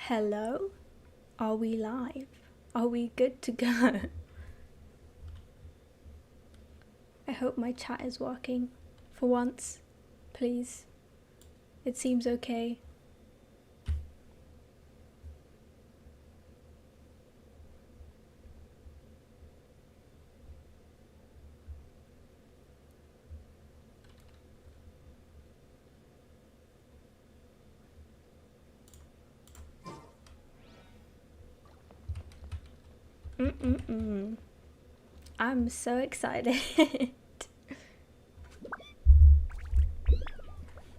Hello? Are we live? Are we good to go? I hope my chat is working. For once, please. It seems okay. I'm so excited.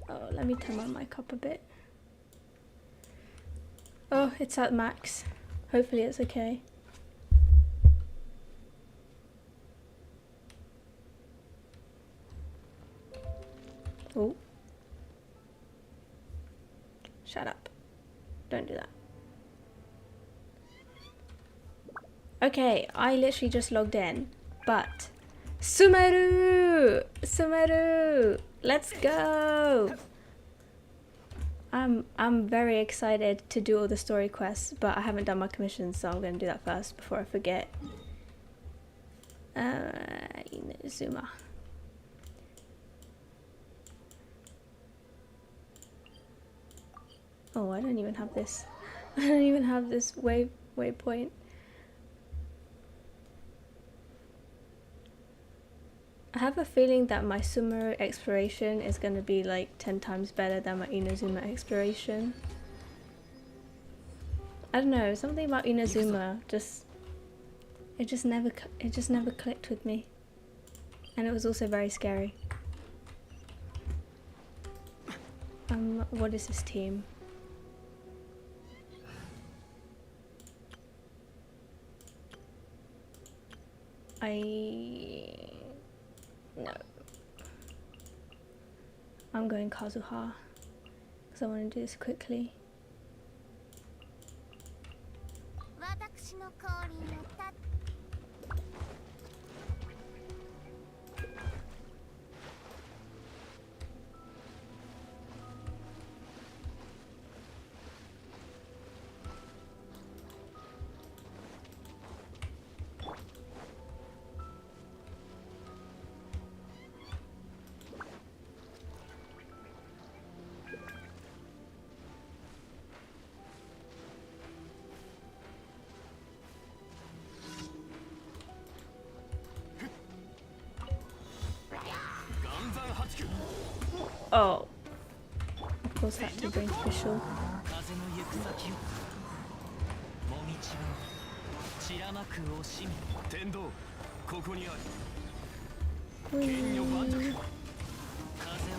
Oh, let me turn my mic up a bit. Oh, it's at max. Hopefully it's okay. Oh. Shut up. Don't do that. Okay, I literally just logged in, but SUMERU! SUMERU! Let's go! I'm very excited to do all the story quests, but I haven't done my commissions, so I'm going to do that first before I forget. Zuma. Oh, I don't even have this. I don't even have this waypoint. I have a feeling that my SUMERU exploration is going to be like 10 times better than my Inazuma exploration. I don't know, something about Inazuma it just never clicked with me. And it was also very scary. What is this team? No. I'm going Kazuha because I want to do this quickly. Oh, of course had to bring official.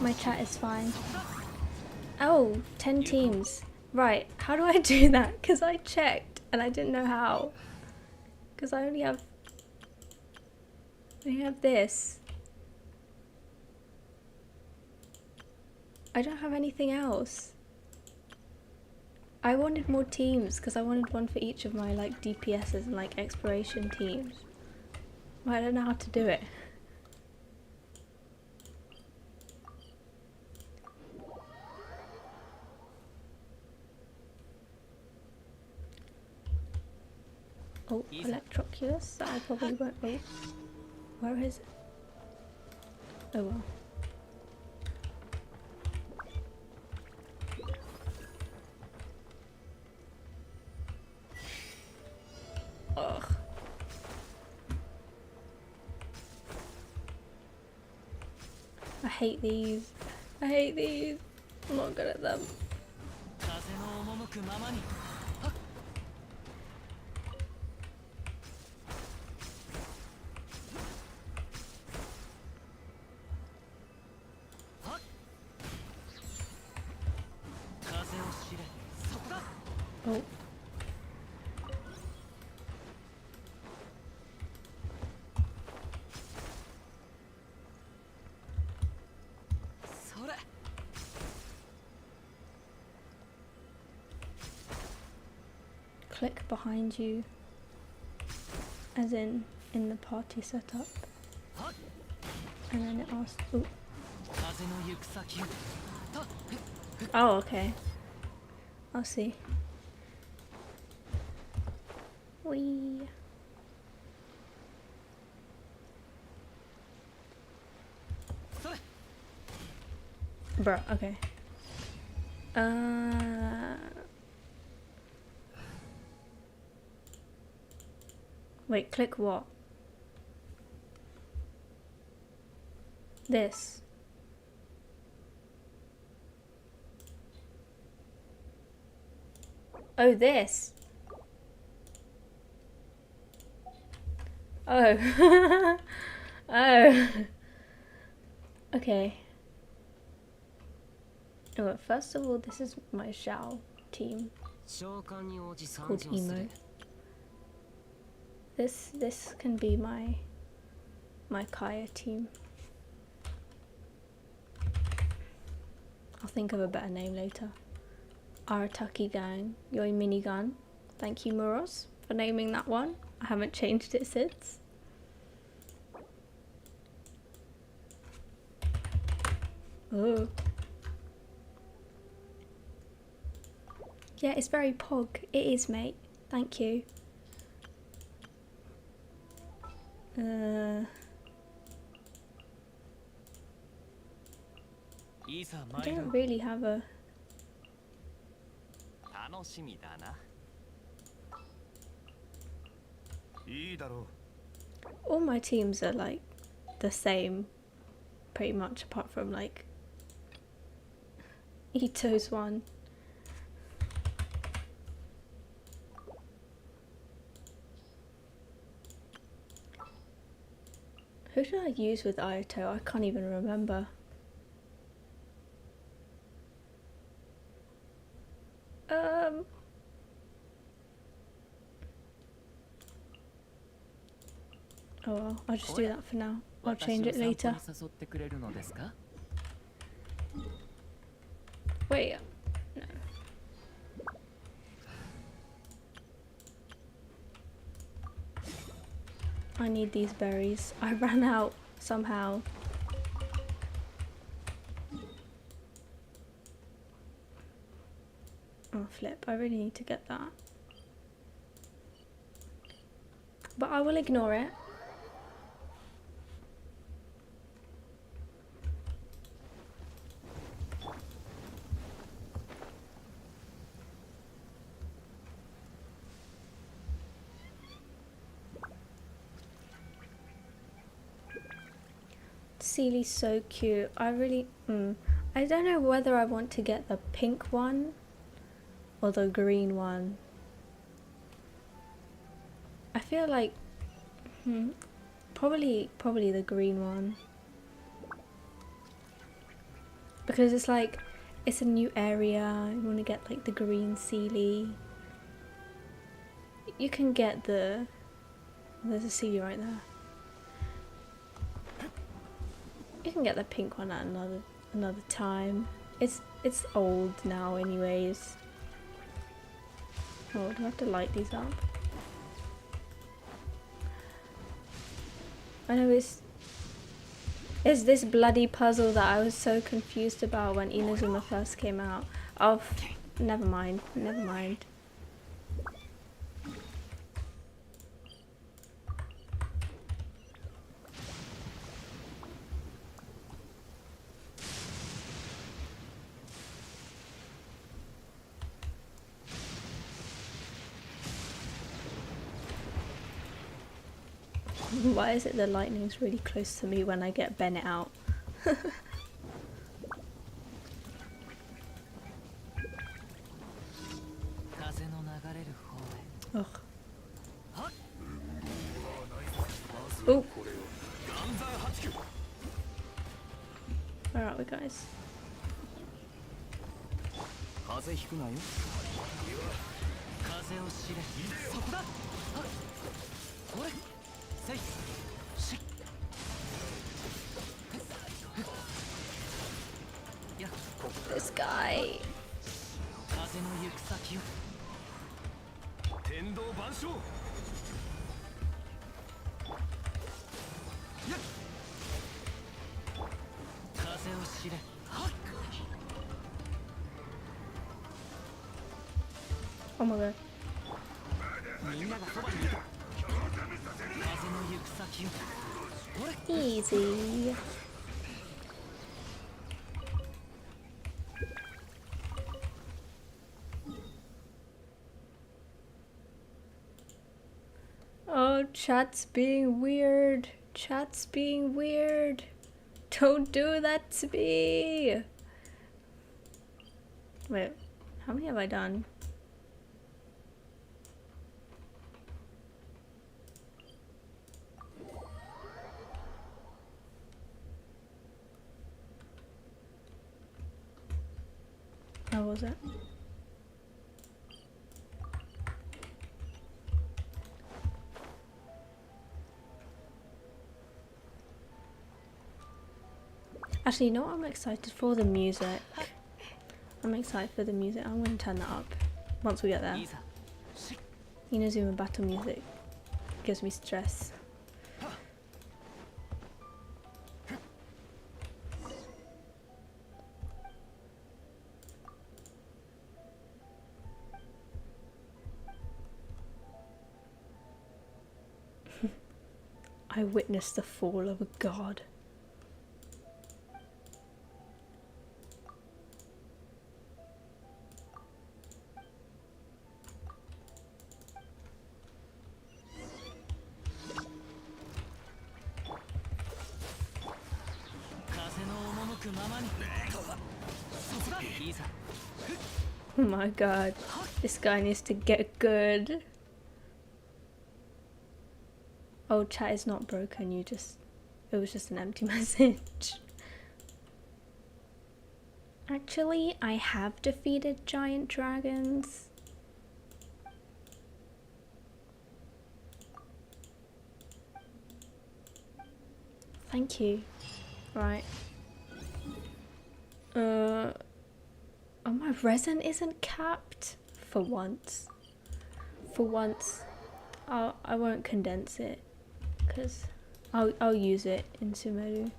My chat is fine. Oh, 10 teams. Right, how do I do that? Because I checked and I didn't know how. Because I only have this. I don't have anything else. I wanted more teams because I wanted one for each of my like DPSs and like exploration teams. But I don't know how to do it. Oh, Electroculus? That I probably won't. Oh, where is it? Oh well. Ugh. I hate these. I hate these. I'm not good at them. Oh. Click behind you, as in the party setup, and then it asks. Ooh. Oh, okay. I'll see. Wee. Bruh, okay. Wait, click what? This. Oh, this. Oh. Oh. Okay. Oh, first of all, this is my Xiao team. It's called Emo. This can be my Kaya team. I'll think of a better name later. Arataki Gang, Yoi Minigun. Thank you, Muros, for naming that one. I haven't changed it since. Oh. Yeah, it's very pog. It is, mate. Thank you. I don't really have a... All my teams are like the same, pretty much, apart from like Ito's one. Who should I use with Ito? I can't even remember. Oh well, I'll just do that for now. I'll change it later. Wait, no. I need these berries. I ran out somehow. Oh flip, I really need to get that. But I will ignore it. Seely's so cute. I really... I don't know whether I want to get the pink one or the green one. I feel like... Probably the green one. Because it's like... It's a new area. You want to get like the green Seely. You can get the... There's a Seely right there. You can get the pink one at another time. It's old now anyways. Oh, do I have to light these up? I know it's this bloody puzzle that I was so confused about when Inazuma first came out. Oh, never mind, never mind. Why is it the lightning's really close to me when I get Bennett out? Ugh. Oh. Where are we, guys? This guy. Oh my god. Easy. Oh, chat's being weird. Chat's being weird. Don't do that to me. Wait, how many have I done? How was it? Actually, you know what I'm excited for? The music. I'm excited for the music. I'm going to turn that up once we get there. Inazuma battle music gives me stress. I witnessed the fall of a god. Oh my god, this guy needs to get good. Oh, chat is not broken, it was just an empty message. Actually, I have defeated giant dragons. Thank you. Right. Oh, my resin isn't capped for once. For once, I won't condense it because I'll use it in Sumeru.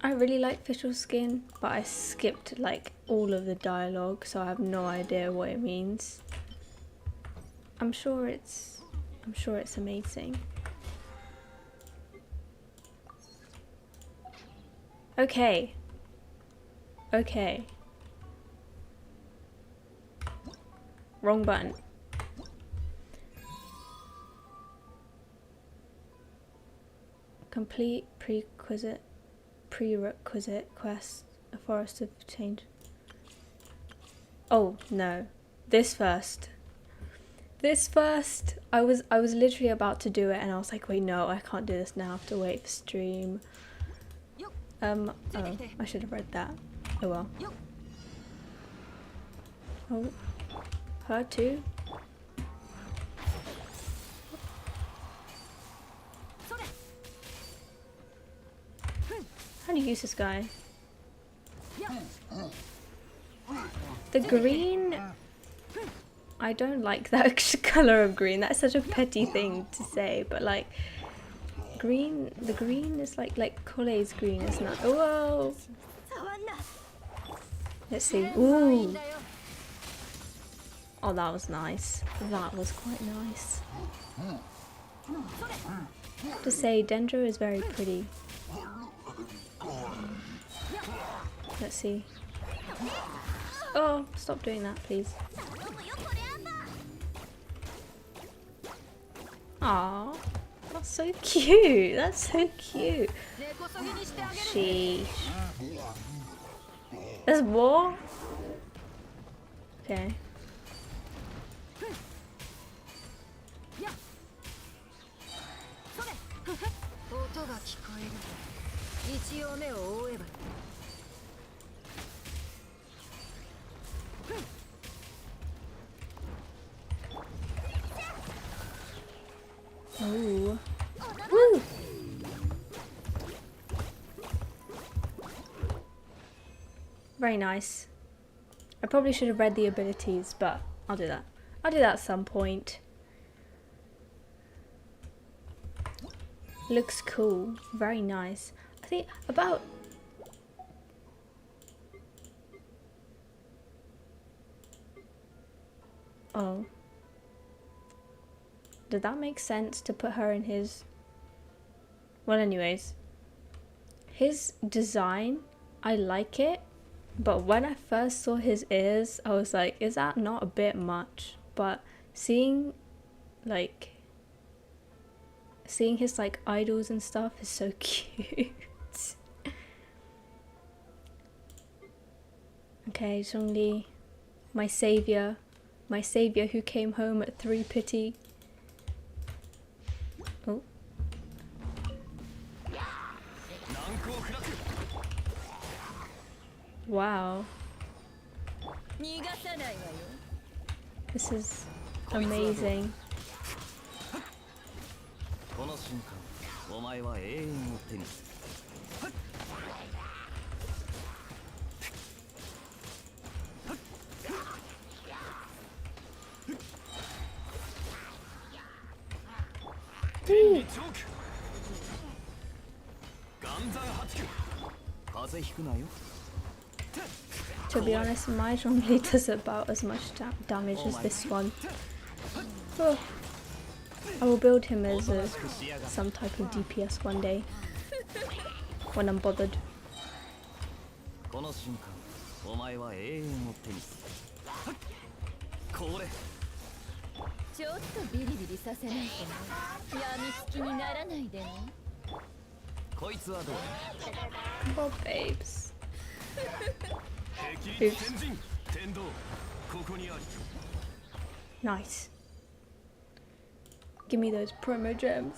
I really like Fischl skin, but I skipped like all of the dialogue, so I have no idea what it means. I'm sure it's amazing. Okay. Okay. Wrong button. Complete prerequisite quest, a forest of change. Oh no, this first. I was literally about to do it and I was like, wait, no, I can't do this now, I have to wait for stream. Oh, I should have read that. Oh well. Oh, her too? How do you use this guy? The green... I don't like that colour of green. That's such a petty thing to say, but like... the green is like Cole's green, isn't it? Whoa! Let's see. Ooh! Oh, that was nice. That was quite nice. To say, Dendro is very pretty. Let's see. Oh, stop doing that, please. Aww, that's so cute. That's so cute. Sheesh. There's more? Okay. Oh. Woo! Very nice. I probably should have read the abilities, but I'll do that. I'll do that at some point. Looks cool. Very nice. I think about... Oh. Did that make sense to put her in his... Well, anyways. His design, I like it. But when I first saw his ears, I was like, is that not a bit much? But seeing, like... Seeing his, like, idols and stuff is so cute. Okay, Zhongli. My savior. My savior who came home at 3 pity. Oh. Wow. This is amazing. To be honest, my Zhongli does about as much damage as this one. Oh. I will build him as some type of DPS one day, when I'm bothered. Come on, babes. Oops. Nice. Give me those PRIMOGEMS.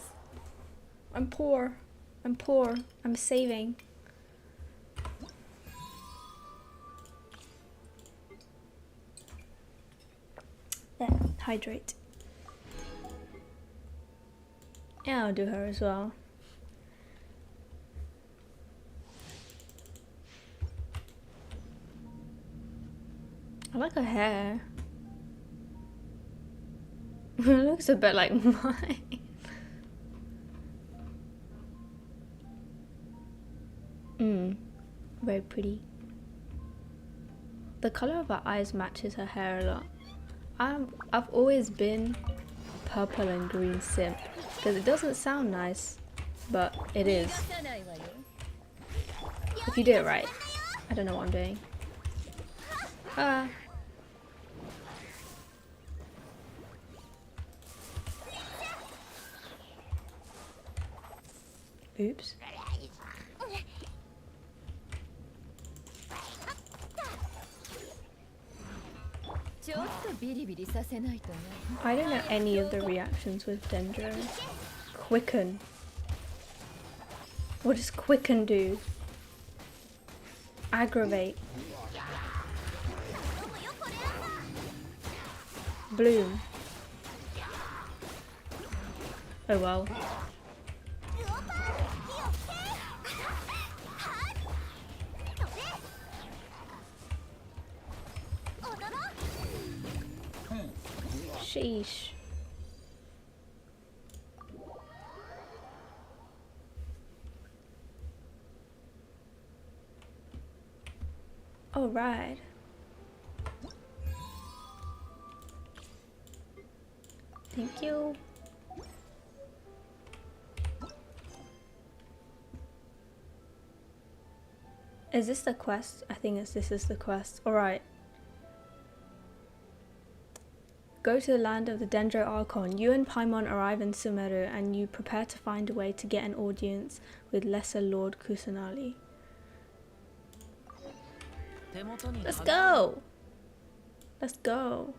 I'm poor. I'm poor. I'm saving. There, hydrate. Yeah, I'll do her as well. I like her hair. It looks a bit like mine. Very pretty. The color of her eyes matches her hair a lot. I've always been purple and green simp because it doesn't sound nice, but it is. If you do it right. I don't know what I'm doing. Oops. I don't know any of the reactions with Dendro. Quicken. What does quicken do? Aggravate. Bloom. Oh well. Sheesh. All right. Thank you. Is this the quest? I think this is the quest. All right. Go to the land of the Dendro Archon. You and Paimon arrive in Sumeru and you prepare to find a way to get an audience with Lesser Lord Kusanali. Let's go! Let's go!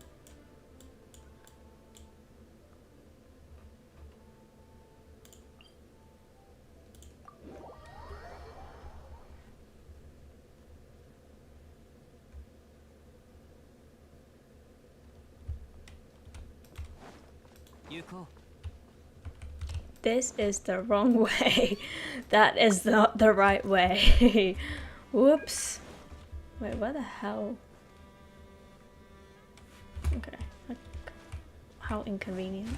This is the wrong way. That is not the right way. Whoops. Wait, where the hell? Okay. How inconvenient.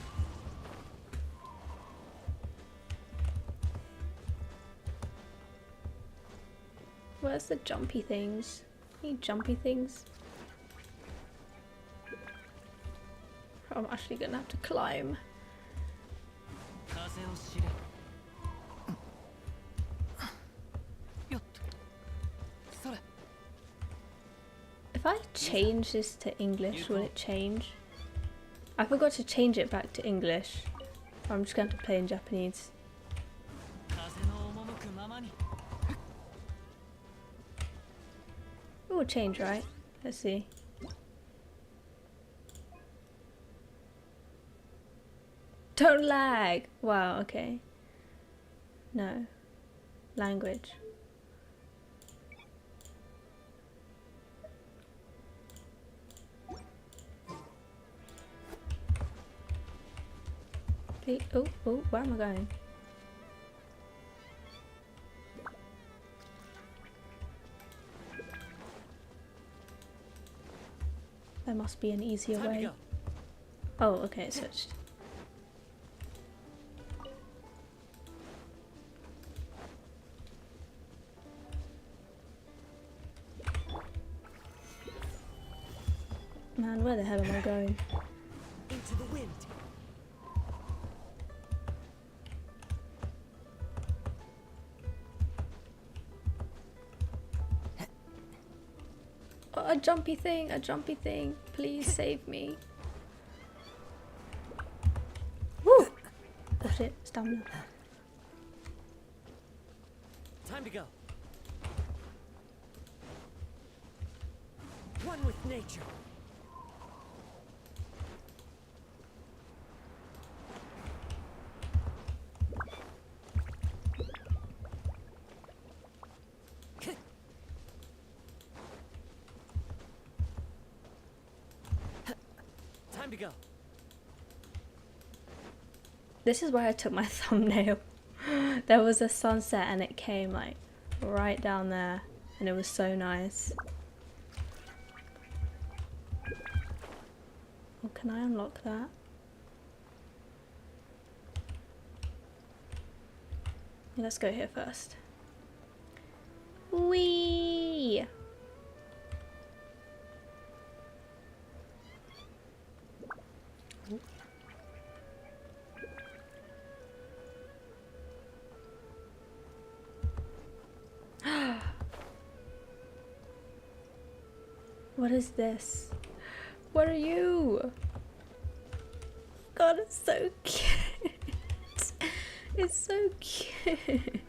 Where's the jumpy things? Any jumpy things? I'm actually gonna have to climb. If I change this to English, will it change? I forgot to change it back to English. I'm just going to play in Japanese. It will change, right? Let's see. Don't lag! Wow, okay. No. Language. Oh, where am I going? There must be an easier way. Oh, okay, it switched. Man, where the hell am I going? Into the wind. Oh, a jumpy thing. Please save me. Woo! Oh shit, stamina. Time to go. One with nature. Time to go. This is where I took my thumbnail. There was a sunset and it came like right down there and it was so nice. Oh, can I unlock that? Let's go here first. Whee! What is this? What are you? God, it's so cute. It's so cute.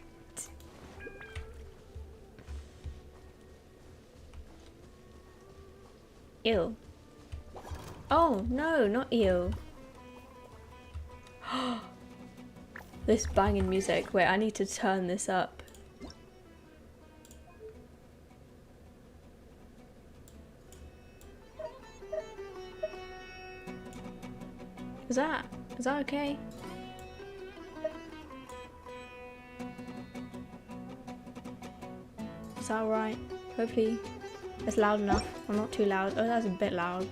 Ew. Oh, no, not ew. This banging music. Wait, I need to turn this up. Is that okay? Is that alright? Hopefully it's loud enough or not too loud. Oh, that's a bit loud.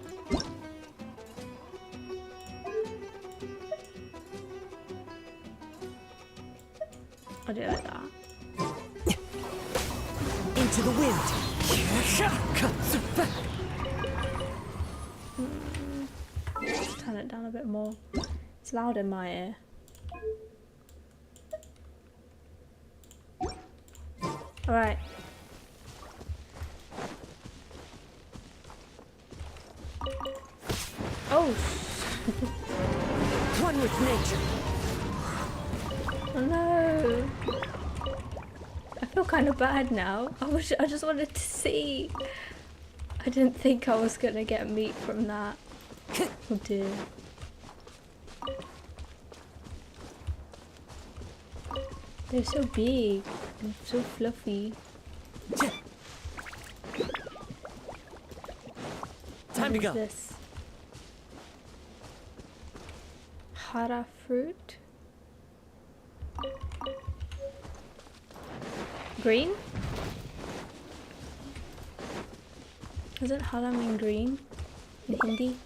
I'll do it like that. Into the wind. Turn it down a bit more. It's loud in my ear. Alright. Oh! One with nature. Oh no! I feel kind of bad now. I just wanted to see. I didn't think I was gonna get meat from that. Oh dear. They're so big and so fluffy. Time to go. What is this? Hara fruit? Green? Isn't hara mean green in Hindi?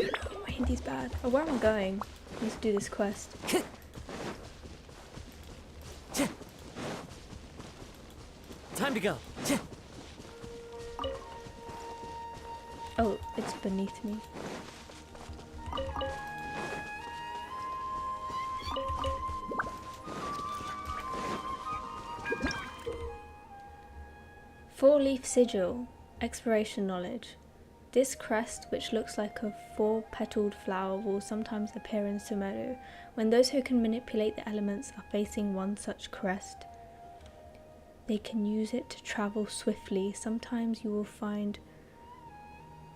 Oh, my Hindi's bad. Oh, where am I going? I need to do this quest. Time Time to go. Oh, it's beneath me. Four-leaf sigil. Exploration knowledge. This crest, which looks like a four-petaled flower, will sometimes appear in Sumeru when those who can manipulate the elements are facing one such crest. They can use it to travel swiftly. Sometimes you will find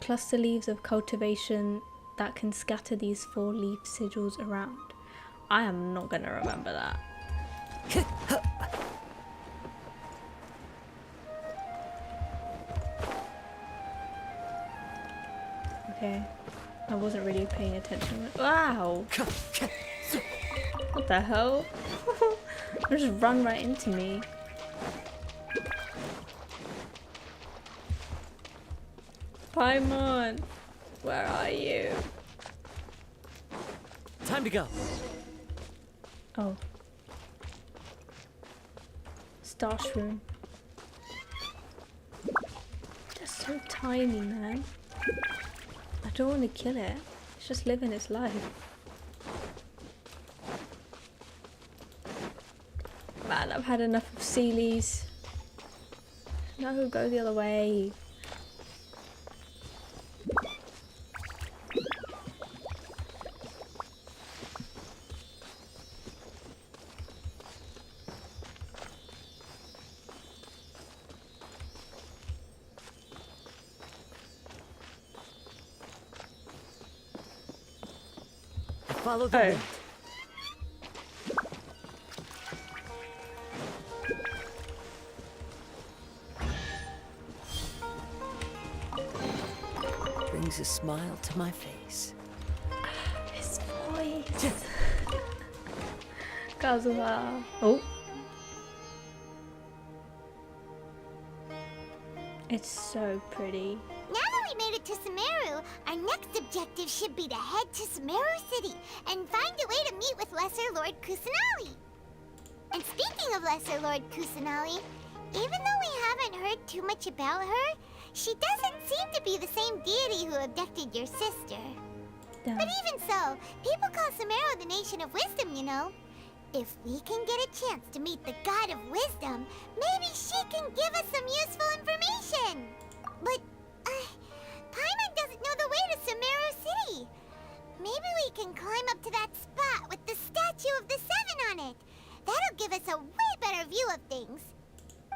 cluster leaves of cultivation that can scatter these four-leaf sigils around. I am not gonna remember that. Okay, I wasn't really paying attention. Wow! What the hell? They just run right into me. Paimon, where are you? Time to go. Oh. Starshroom. They're so tiny, man. I don't want to kill it. It's just living its life. Man, I've had enough of Sealies. No, go the other way. Follow the wind. Brings a smile to my face. His voice. Kazuha. Oh. It's so pretty. Now that we made it to Sumeru, our next objective should be to head to Sumeru City and find a way to meet with Lesser Lord Kusanali. And speaking of Lesser Lord Kusanali, even though we haven't heard too much about her, she doesn't seem to be the same deity who abducted your sister. Damn. But even so, people call Sumeru the Nation of Wisdom, you know. If we can get a chance to meet the God of Wisdom, maybe she can give us some useful information. But, Paimon doesn't know the way to Sumeru City. Maybe we can climb up to that spot with the statue of the Seven on it. That'll give us a way better view of things.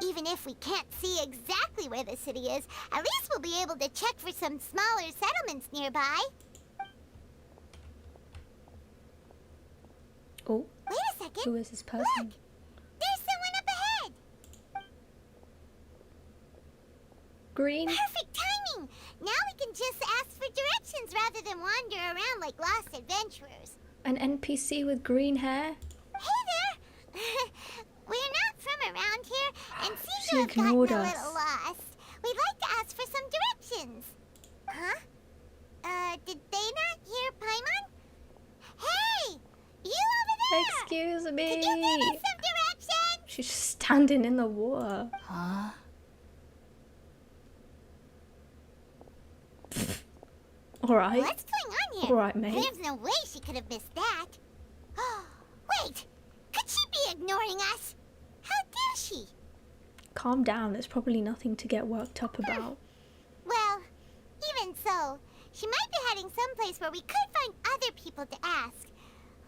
Even if we can't see exactly where the city is, at least we'll be able to check for some smaller settlements nearby. Oh. Wait a second. Who is this person? Look! There's someone up ahead! Green. Perfect timing! Now we can just ask for directions rather than wander around like lost adventurers. An NPC with green hair? Hey there! We're not from around here and seem She to have gotten a ignored little us. lost. We'd like to ask for some directions. Huh? Did they not hear Paimon? Hey! You over there! Excuse Could me. you give us some directions? She's just standing in the water. Huh? Alright. What's going on here? Alright, mate. There's no way she could have missed that. Wait! Could she be ignoring us? How dare she? Calm down. There's probably nothing to get worked up about. Well, even so, she might be heading someplace where we could find other people to ask.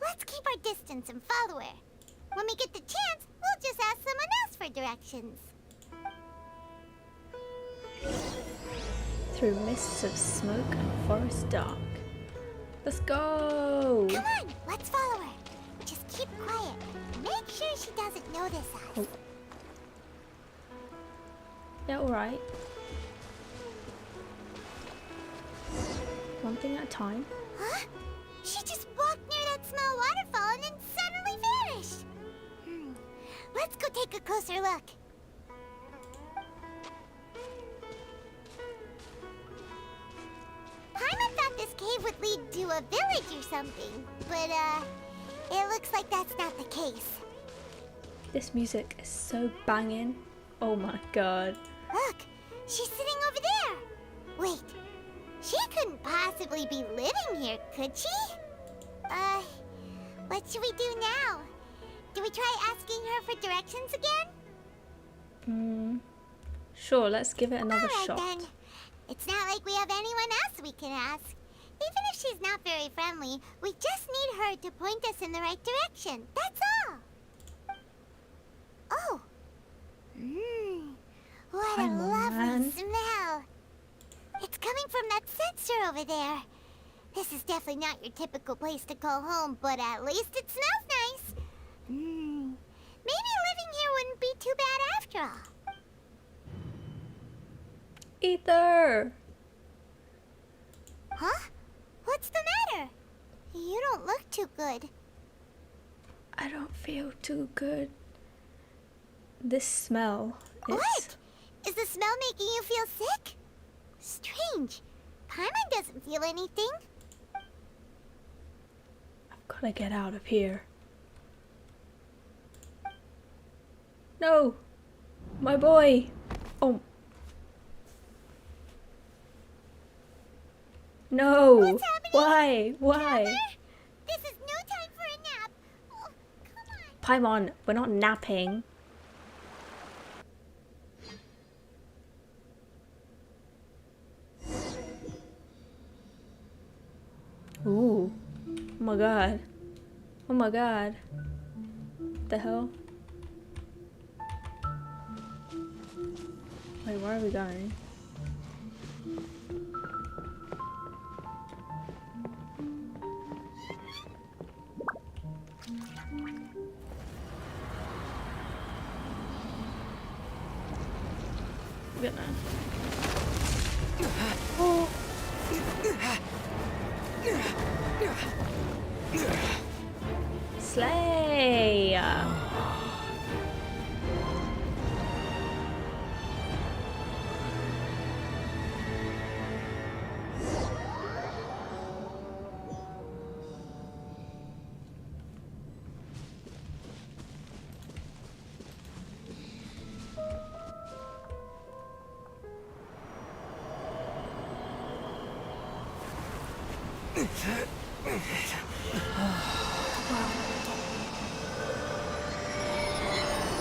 Let's keep our distance and follow her. When we get the chance, we'll just ask someone else for directions. Through mists of smoke and forest dark. Let's go! Come on, let's follow her. Just keep quiet. Make sure she doesn't notice us. Oh. Yeah, alright. One thing at a time. Huh? She just walked near that small waterfall and then suddenly vanished. Let's go take a closer look. Paimon thought this cave would lead to a village or something, but it looks like that's not the case. This music is so banging. Oh my god. Look, she's sitting over there. Wait, she couldn't possibly be living here, could she? What should we do now? Do we try asking her for directions again? Sure, let's give it another Alright shot. then. It's not like we have anyone else we can ask. Even if she's not very friendly, we just need her to point us in the right direction. That's all. Oh. What a Come lovely on. smell. It's coming from that sensor over there. This is definitely not your typical place to call home, but at least it smells nice. Maybe living here wouldn't be too bad after all. Ether! Huh? What's the matter? You don't look too good. I don't feel too good. This smell is... What? Is the smell making you feel sick? Strange. Paimon doesn't feel anything. I've gotta get out of here. No! My boy! Oh. No! What's happening? Why? Why? Traveler? This is no time for a nap. Oh, come on. Paimon, we're not napping. Ooh. Oh my god. Oh my god. What the hell? Wait, where are we going? We're gonna... Oh. Slay!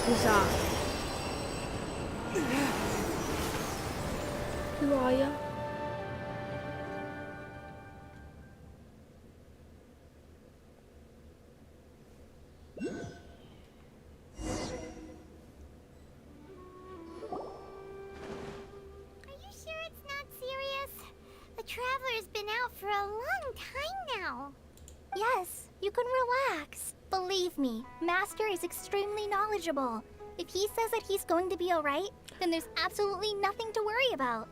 Who's that? Who are you? Are you sure it's not serious? The Traveler's been out for a long time now. Yes, you can relax. Believe me, Master is extremely knowledgeable. If he says that he's going to be alright, then there's absolutely nothing to worry about.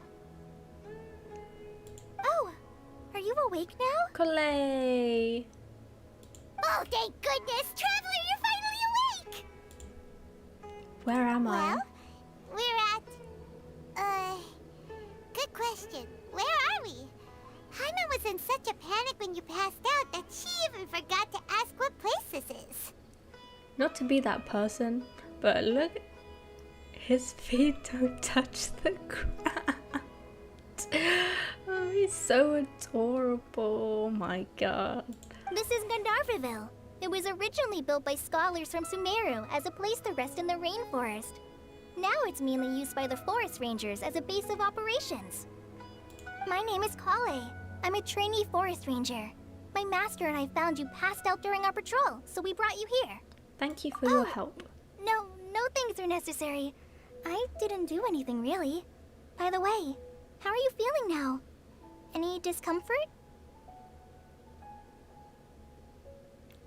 Oh, are you awake now? Coley! Oh, thank goodness! Traveler, you're finally awake! Where am Well, I? we're at... Good question. Where are we? Paimon was in such a panic when you passed out that she even forgot to ask what place this is. Not to be that person, but look, his feet don't touch the ground. Oh, he's so adorable. Oh my god. This is Gandharvaville. It was originally built by scholars from Sumeru as a place to rest in the rainforest. Now it's mainly used by the forest rangers as a base of operations. My name is Kale. I'm a trainee forest ranger. My master and I found you passed out during our patrol, so we brought you here. Thank you for your help. No thanks are necessary. I didn't do anything really. By the way, how are you feeling now? Any discomfort?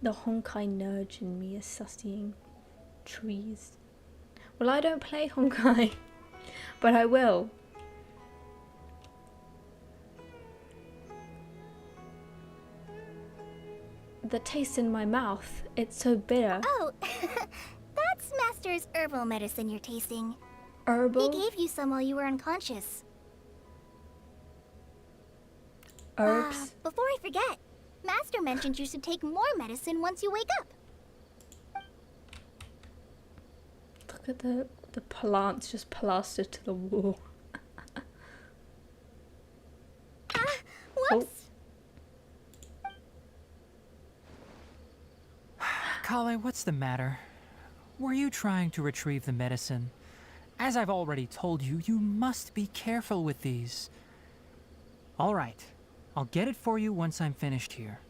The Honkai nudge in me is sussing trees. Well, I don't play Honkai, but I will. The taste in my mouth, it's so bitter. Oh, that's Master's herbal medicine you're tasting. Herbal? He gave you some while you were unconscious. Herbs? Before I forget, Master mentioned you should take more medicine once you wake up. Look at the the plants just plastered to the wall. Whoops. Kale, what's the matter? Were you trying to retrieve the medicine? As I've already told you, you must be careful with these. All right, I'll get it for you once I'm finished here.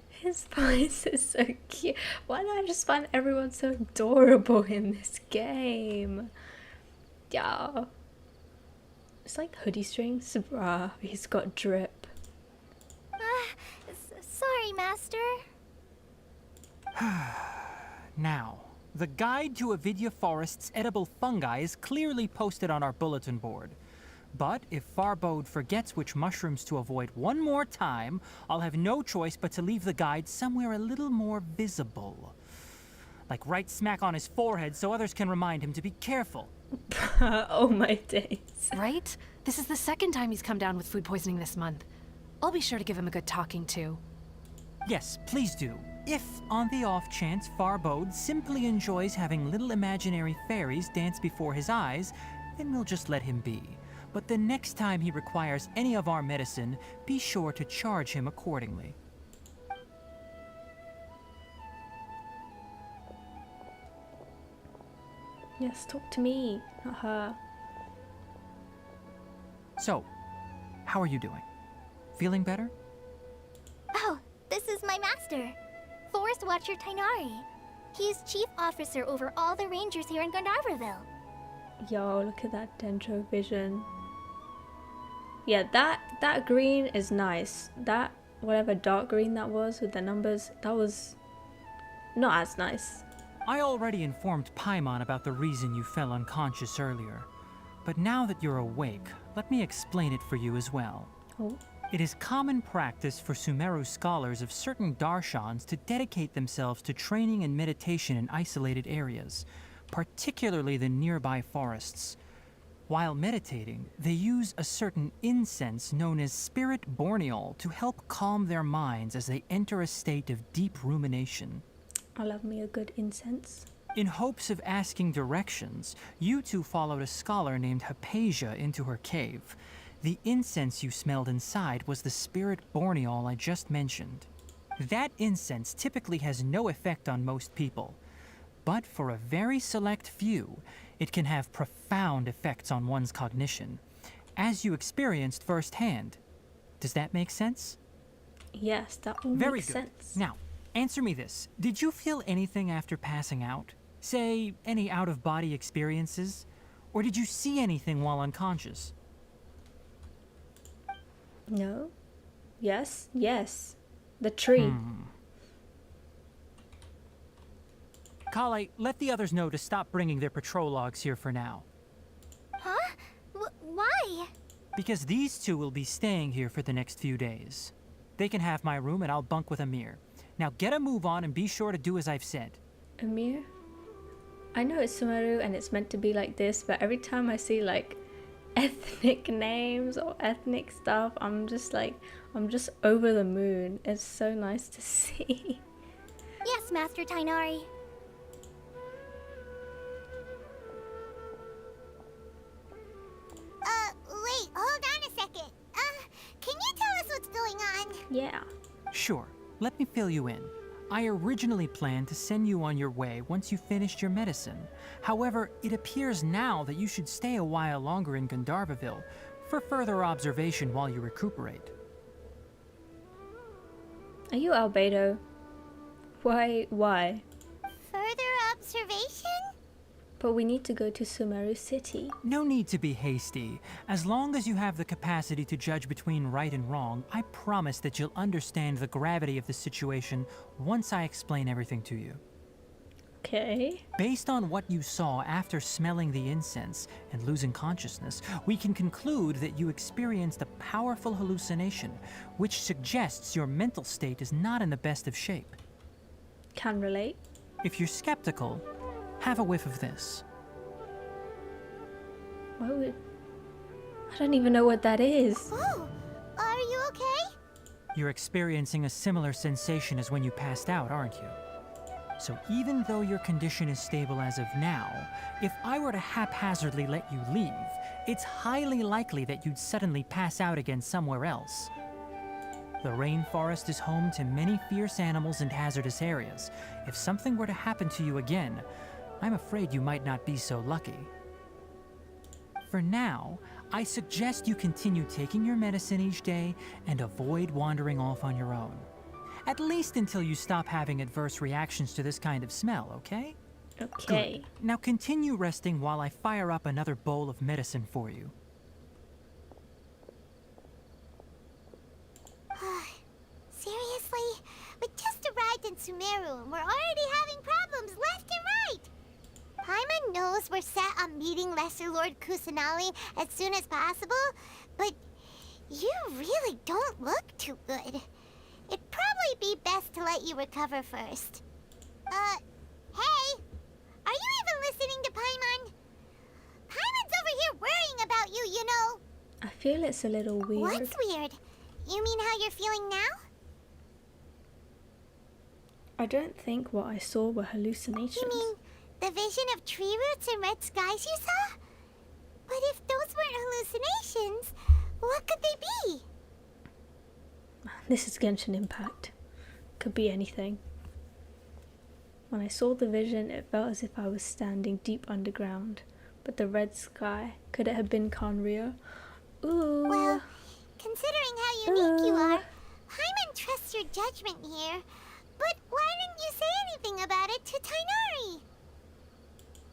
His voice is so cute. Why do I just find everyone so adorable in this game? Yeah. It's like hoodie strings. Bruh, he's got drip. Sorry, Master. Now, the guide to Avidya Forest's edible fungi is clearly posted on our bulletin board. But if Farbode forgets which mushrooms to avoid one more time, I'll have no choice but to leave the guide somewhere a little more visible. Like right smack on his forehead so others can remind him to be careful. Oh my days. Right? This is the second time he's come down with food poisoning this month. I'll be sure to give him a good talking to. Yes, please do. If, on the off chance, Farbode simply enjoys having little imaginary fairies dance before his eyes, then we'll just let him be. But the next time he requires any of our medicine, be sure to charge him accordingly. Yes, talk to me, not her. So, how are you doing? Feeling better? Oh, this is my master, Forest Watcher Tainari. He's chief officer over all the rangers here in Gandharvaville. Yo, look at that dendro vision. Yeah, that green is nice. That, whatever dark green that was with the numbers, that was not as nice. I already informed Paimon about the reason you fell unconscious earlier. But now that you're awake, let me explain it for you as well. Oh. It is common practice for Sumeru scholars of certain darshans to dedicate themselves to training and meditation in isolated areas, particularly the nearby forests. While meditating, they use a certain incense known as spirit borneol to help calm their minds as they enter a state of deep rumination. I love me a good incense. In hopes of asking directions, you two followed a scholar named Hypatia into her cave. The incense you smelled inside was the spirit borneol I just mentioned. That incense typically has no effect on most people, but for a very select few, it can have profound effects on one's cognition, as you experienced firsthand. Does that make sense? Yes, that all Very makes good. sense. Now, answer me this. Did you feel anything after passing out? Say, any out-of-body experiences? Or did you see anything while unconscious? No. Yes. Yes. The tree. Kale, let the others know to stop bringing their patrol logs here for now. Huh? Why? Because these two will be staying here for the next few days. They can have my room and I'll bunk with Amir. Now get a move on and be sure to do as I've said. Amir? I know it's Sumeru and it's meant to be like this, but every time I see like ethnic names or ethnic stuff, I'm just over the moon. It's so nice to see. Yes, Master Tainari. Wait, hold on a second. Can you tell us what's going on? Yeah. Sure, let me fill you in. I originally planned to send you on your way once you finished your medicine. However, it appears now that you should stay a while longer in Gandharvaville for further observation while you recuperate. Are you Albedo? Why? Further observation? But we need to go to Sumeru City. No need to be hasty. As long as you have the capacity to judge between right and wrong, I promise that you'll understand the gravity of the situation once I explain everything to you. Okay. Based on what you saw after smelling the incense and losing consciousness, we can conclude that you experienced a powerful hallucination, which suggests your mental state is not in the best of shape. Can relate. If you're skeptical, have a whiff of this. Why would... I don't even know what that is. Oh, are you okay? You're experiencing a similar sensation as when you passed out, aren't you? So even though your condition is stable as of now, if I were to haphazardly let you leave, it's highly likely that you'd suddenly pass out again somewhere else. The rainforest is home to many fierce animals and hazardous areas. If something were to happen to you again, I'm afraid you might not be so lucky. For now, I suggest you continue taking your medicine each day and avoid wandering off on your own. At least until you stop having adverse reactions to this kind of smell, okay? Okay. Good. Now continue resting while I fire up another bowl of medicine for you. Seriously? We just arrived in Sumeru and we're already having problems left and right! Paimon knows we're set on meeting Lesser Lord Kusanali as soon as possible, but you really don't look too good. It'd probably be best to let you recover first. Hey! Are you even listening to Paimon? Paimon's over here worrying about you, you know! I feel it's a little weird. What's weird? You mean how you're feeling now? I don't think what I saw were hallucinations. You mean the vision of tree roots and red skies you saw? But if those weren't hallucinations, what could they be? This is Genshin Impact. Could be anything. When I saw the vision, it felt as if I was standing deep underground. But the red sky, could it have been Kanria? Ooh. Well, considering how unique you are, Paimon trusts your judgment here. But why didn't you say anything about it to Tighnari?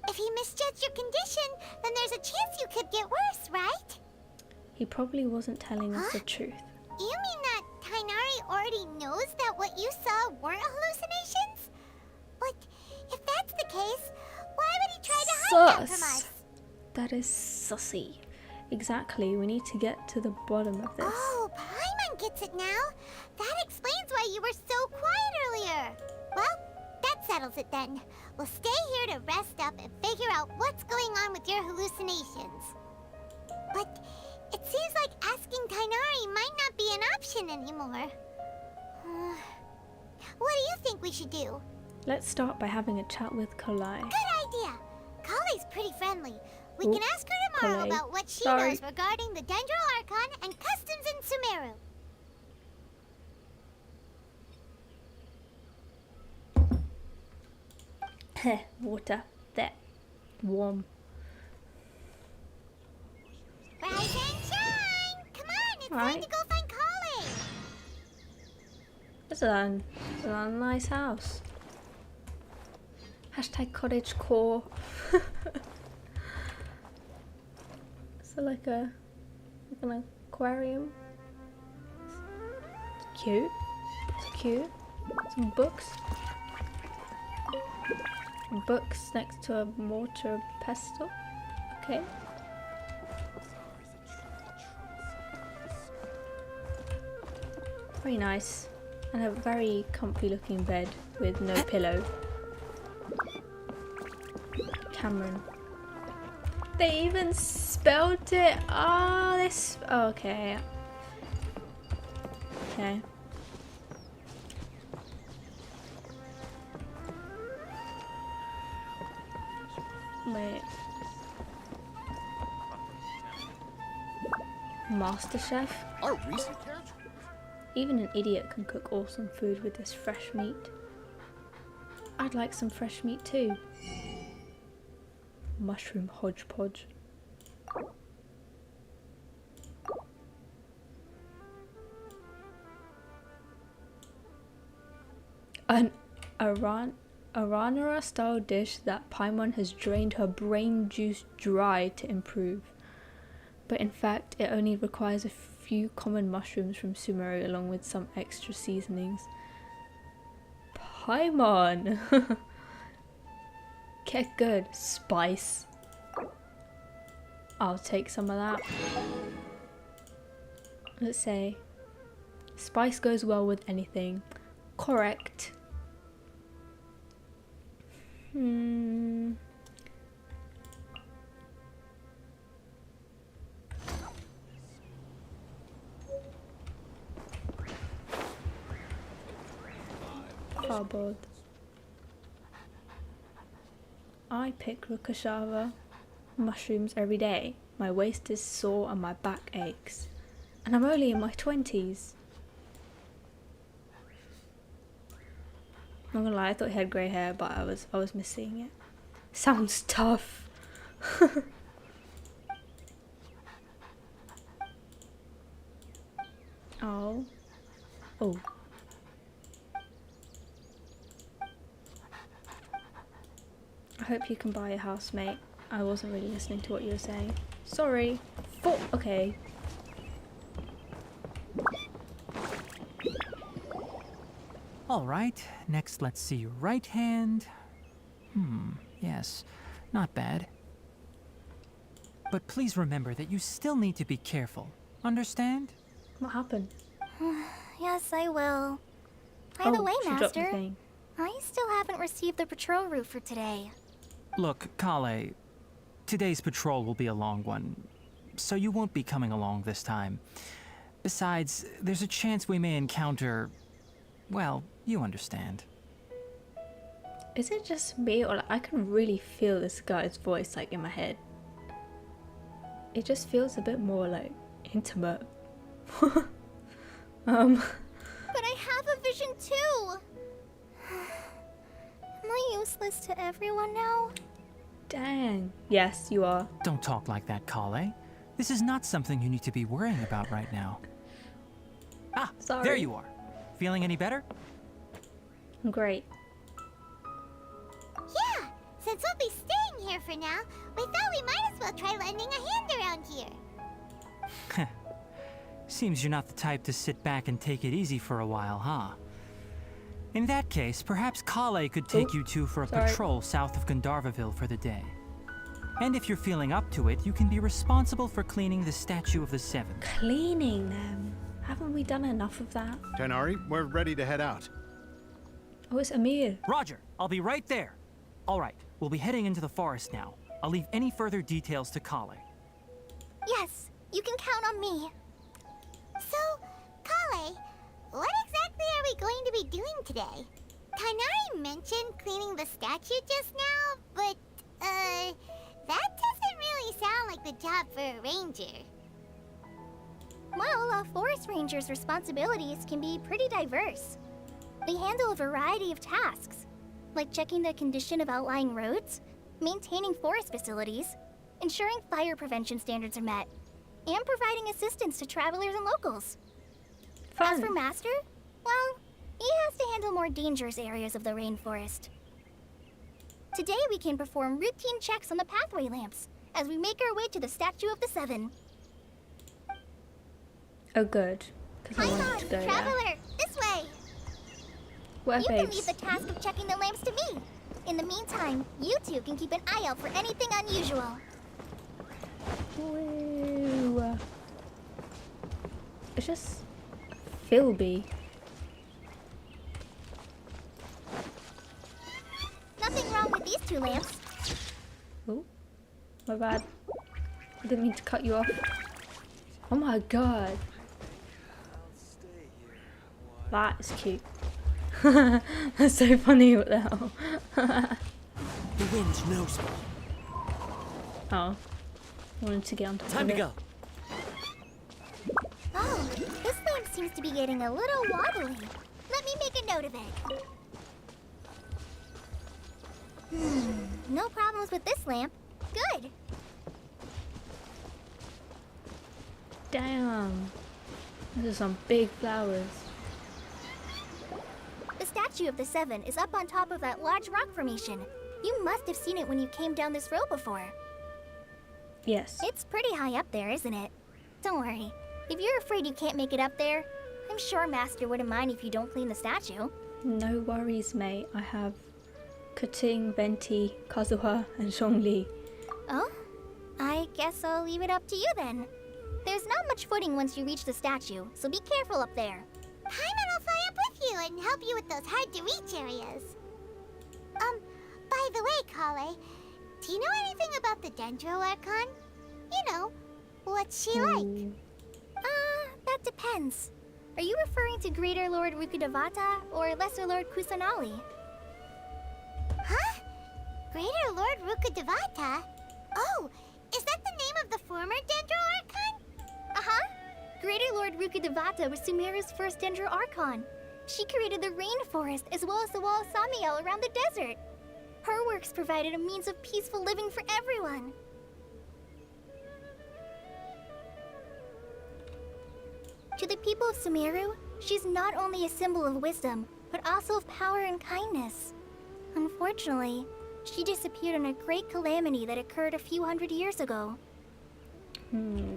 If he misjudged your condition, then there's a chance you could get worse, right? He probably wasn't telling us the truth. You mean that Tighnari already knows that what you saw weren't hallucinations? But if that's the case, why would he try to hide that from us? That is sussy. Exactly, we need to get to the bottom of this. Oh, Paimon gets it now. That explains why you were so quiet earlier. Well, that settles it then. We'll stay here to rest up and figure out what's going on with your hallucinations. But it seems like asking Tighnari might not be an option anymore. What do you think we should do? Let's start by having a chat with Kolai. Good idea. Kale's pretty friendly. We can ask her tomorrow Kale. about what she Sorry. knows regarding the Dendro Archon and customs in Sumeru. Water. There. Warm. Rise and shine! Come on, it's time Alright. to go find Kale! This is a nice house. Hashtag cottagecore. So like an aquarium. It's cute. It's cute. Some books. Books next to a mortar pestle. Okay. Very nice. And a very comfy looking bed with no pillow. Cameron. They even spelled it. Oh, this. Okay. Okay. Wait. Master Chef? Our recent character? Even an idiot can cook awesome food with this fresh meat. I'd like some fresh meat too. Mushroom hodgepodge. An Aranara style dish that Paimon has drained her brain juice dry to improve. But in fact, it only requires a few common mushrooms from Sumeru along with some extra seasonings. Paimon! Get good. Spice. I'll take some of that. Let's say spice goes well with anything. Correct. Cardboard. I pick Rukashava mushrooms every day. My waist is sore and my back aches. And I'm only in my 20s. I'm not gonna lie, I thought he had grey hair, but I was missing it. Sounds tough. Oh. Oh. I hope you can buy a housemate. I wasn't really listening to what you were saying. Sorry. Okay. All right, next let's see your right hand. Yes, not bad. But please remember that you still need to be careful. Understand? What happened? Yes, I will. By the way, she dropped the Master, thing. I still haven't received the patrol route for today. Look, Kale, today's patrol will be a long one, so you won't be coming along this time. Besides, there's a chance we may encounter... well, you understand. Is it just me, or like, I can really feel this guy's voice like in my head? It just feels a bit more like intimate. But I have a vision too! Am I useless to everyone now? Dang. Yes, you are. Don't talk like that, Kale. This is not something you need to be worrying about right now. Ah, Sorry. there you are. Feeling any better? I'm great. Yeah, since we'll be staying here for now, we thought we might as well try lending a hand around here. Seems you're not the type to sit back and take it easy for a while, huh? In that case, perhaps Kale could take you two for a sorry. patrol south of Gandharvaville for the day. And if you're feeling up to it, you can be responsible for cleaning the Statue of the Seven. Cleaning them. Haven't we done enough of that? Tainari, we're ready to head out. Oh, it's Amir. Roger, I'll be right there. All right, we'll be heading into the forest now. I'll leave any further details to Kale. Yes, you can count on me. So, Kale, what exactly are we going to be doing today? Tainari mentioned cleaning the statue just now, but, that doesn't really sound like the job for a ranger. Well, a forest ranger's responsibilities can be pretty diverse. They handle a variety of tasks, like checking the condition of outlying roads, maintaining forest facilities, ensuring fire prevention standards are met, and providing assistance to travelers and locals. As for Fun. Master, well, he has to handle more dangerous areas of the rainforest. Today we can perform routine checks on the pathway lamps as we make our way to the Statue of the Seven. Oh, good. Because I Come wanted on, to go there. traveler, this way! Where, You can babes? leave the task of checking the lamps to me. In the meantime, you two can keep an eye out for anything unusual. Woo. It's just Philby. Nothing wrong with these two lamps. Oh, my bad. I didn't mean to cut you off. Oh my god. That is cute. That's so funny. What the hell? The wind knows me. Oh. I wanted to get on top Time of to it. go. Oh, this lamp seems to be getting a little wobbly. Let me make a note of it. No problems with this lamp. Good. Damn. This is some big flowers. The Statue of the Seven is up on top of that large rock formation. You must have seen it when you came down this road before. Yes. It's pretty high up there, isn't it? Don't worry. If you're afraid you can't make it up there, I'm sure Master wouldn't mind if you don't clean the statue. No worries, mate. I have Kating, Venti, Kazuha, and Zhongli. Oh? I guess I'll leave it up to you then. There's not much footing once you reach the statue, so be careful up there. Paimon will fly up with you and help you with those hard-to-reach areas. By the way, Kale, do you know anything about the Dendro Archon? You know, what's she like? That depends. Are you referring to Greater Lord Rukudavata or Lesser Lord Kusanali? Huh? Greater Lord Rukkhadevata? Oh, is that the name of the former Dendro Archon? Uh-huh. Greater Lord Rukkhadevata was Sumeru's first Dendro Archon. She created the rainforest as well as the wall of Samiel around the desert. Her works provided a means of peaceful living for everyone. To the people of Sumeru, she's not only a symbol of wisdom, but also of power and kindness. Unfortunately, she disappeared in a great calamity that occurred a few hundred years ago.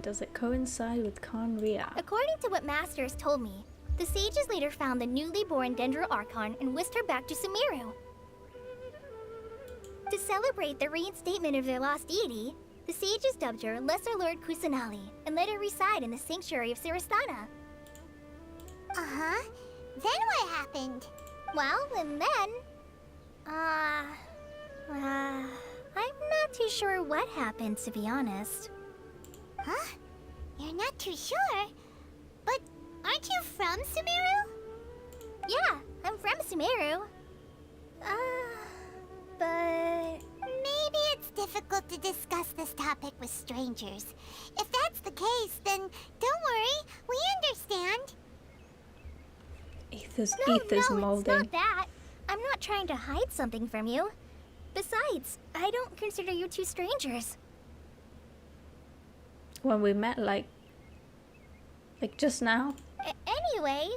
Does it coincide with Khanria? According to what Masters told me, the sages later found the newly born Dendro Archon and whisked her back to Sumeru. To celebrate the reinstatement of their lost deity, the sages dubbed her Lesser Lord Kusanali and let her reside in the sanctuary of Siristana. Uh-huh. Then what happened? Well, and then... I'm not too sure what happened, to be honest. Huh? You're not too sure? But aren't you from Sumeru? Yeah, I'm from Sumeru. But... Maybe it's difficult to discuss this topic with strangers. If that's the case, then don't worry, we understand. Ether's No, molding. it's not that. I'm not trying to hide something from you. Besides, I don't consider you two strangers. When we met, like just now. Anyway,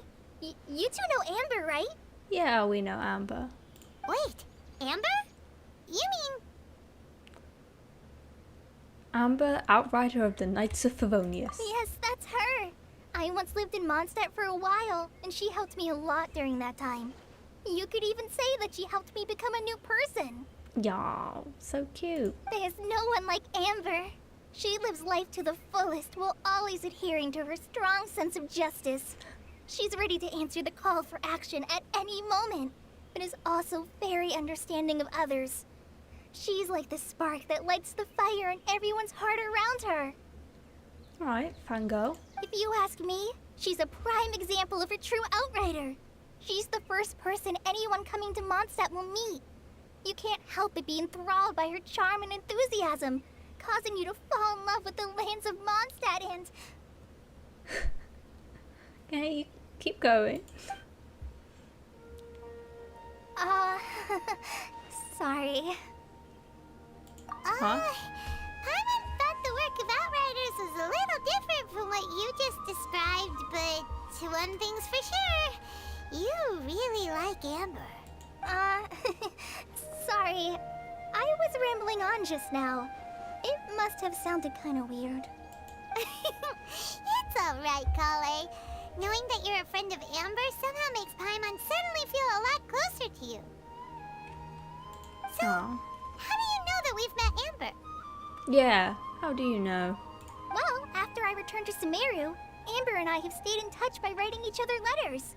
you two know Amber, right? Yeah, we know Amber. Wait, Amber? You mean... Amber, outrider of the Knights of Favonius. Yes, that's her. I once lived in Mondstadt for a while, and she helped me a lot during that time. You could even say that she helped me become a new person. Y'all, so cute. There's no one like Amber. She lives life to the fullest while always adhering to her strong sense of justice. She's ready to answer the call for action at any moment, but is also very understanding of others. She's like the spark that lights the fire in everyone's heart around her. Alright, fangirl. If you ask me, she's a prime example of a true outrider. She's the first person anyone coming to Mondstadt will meet. You can't help but be enthralled by her charm and enthusiasm, causing you to fall in love with the lands of Mondstadt and... Okay, you keep going. Sorry. Huh? Paimon thought the work of Outriders was a little different from what you just described, but one thing's for sure, you really like Amber. Sorry. I was rambling on just now. It must have sounded kind of weird. It's alright, Kale. Knowing that you're a friend of Amber somehow makes Paimon suddenly feel a lot closer to you. So, Aw. how do you know that we've met Amber? Yeah, how do you know? Well, after I returned to Sumeru, Amber and I have stayed in touch by writing each other letters.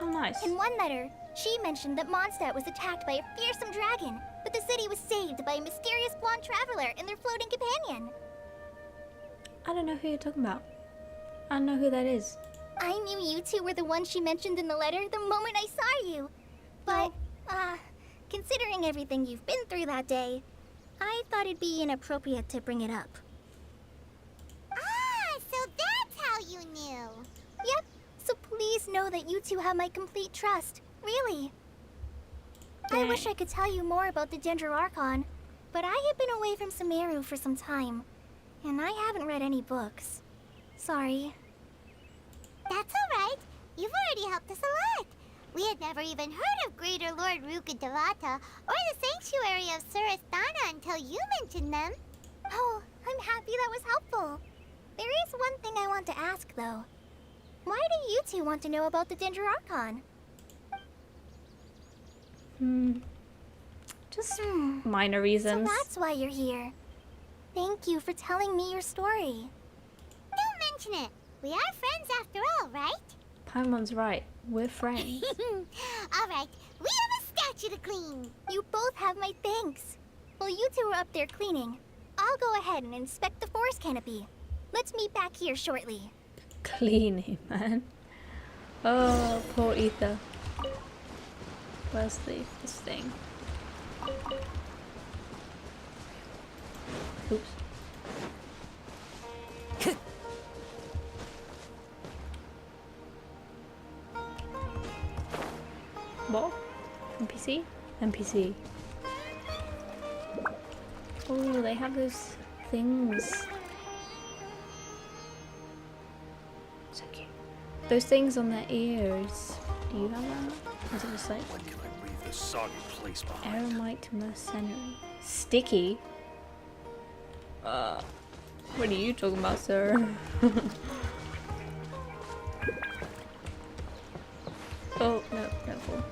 Oh, nice. In one letter, she mentioned that Mondstadt was attacked by a fearsome dragon, but the city was saved by a mysterious blonde traveler and their floating companion. I don't know who you're talking about. I don't know who that is. I knew you two were the ones she mentioned in the letter the moment I saw you. But, considering everything you've been through that day, I thought it'd be inappropriate to bring it up. Ah, so that's how you knew. Yep, so please know that you two have my complete trust. Really. I wish I could tell you more about the Dendro Archon, but I have been away from Sumeru for some time, and I haven't read any books. Sorry. That's alright. You've already helped us a lot. We had never even heard of Greater Lord Rukkhadevata or the Sanctuary of Siristana until you mentioned them. Oh, I'm happy that was helpful. There is one thing I want to ask, though. Why do you two want to know about the Dendro Archon? Just minor reasons. So that's why you're here. Thank you for telling me your story. Don't mention it. We are friends after all, right? Paimon's right. We're friends. Alright, we have a statue to clean. You both have my thanks. While you two are up there cleaning, I'll go ahead and inspect the forest canopy. Let's meet back here shortly. Cleaning, man. Oh, poor Ether. Where's this thing? Oops. What? NPC? NPC. Oh, they have those things. So cute. Those things on their ears. Do you have that? Or is it just like When can I leave this soggy place behind? Aramite mercenary? Sticky? What are you talking about, sir? Oh, no, careful.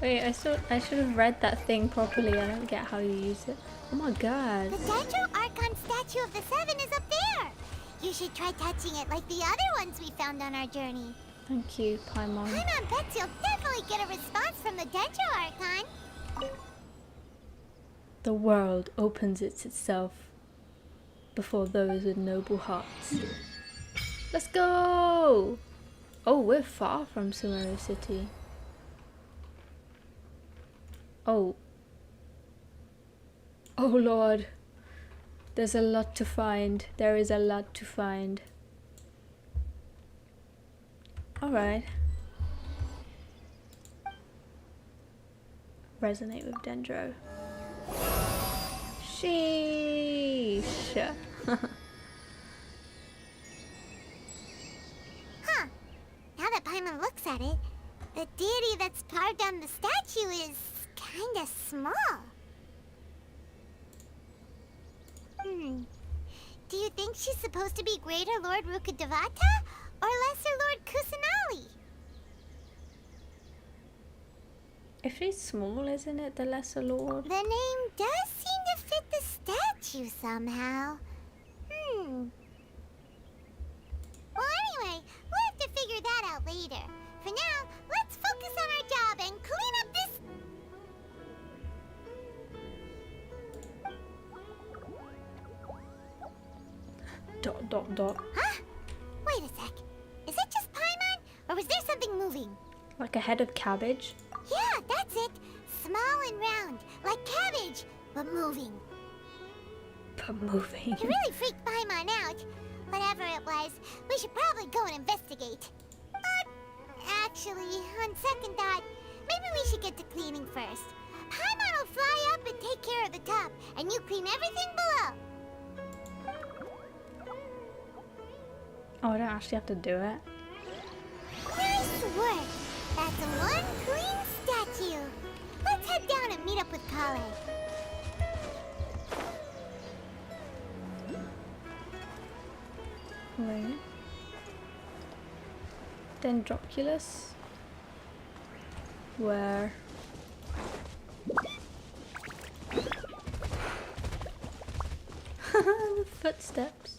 Wait, I should have read that thing properly. I don't get how you use it. Oh my god. The Dendro Archon statue of the Seven is up there. You should try touching it like the other ones we found on our journey. Thank you, Paimon. Paimon bets you'll definitely get a response from the Dendro Archon. The world opens itself before those with noble hearts. Let's go! Oh, we're far from Sumeru City. Oh. Oh Lord. There's a lot to find. There is a lot to find. Alright. Resonate with Dendro. Sheesh. Huh. Now that Paimon looks at it, the deity that's carved on the statue is kinda small. Do you think she's supposed to be Greater Lord Rukkhadevata or Lesser Lord Kusanali? If she's small, isn't it the Lesser Lord? The name does seem to fit the statue somehow. Well, anyway, we'll have to figure that out later. For now, let's focus on our job and clean up this... Dot dot dot. Huh? Wait a sec. Is that just Paimon? Or was there something moving? Like a head of cabbage? Yeah, that's it. Small and round, like cabbage, but moving. But moving. It really freaked Paimon out. Whatever it was, we should probably go and investigate. Actually, on second thought, maybe we should get to cleaning first. Paimon will fly up and take care of the top, and you clean everything below. Oh, I don't actually have to do it. Nice work. That's one clean statue. Let's head down and meet up with Kale. Wait. Dendroculus? Where? The footsteps.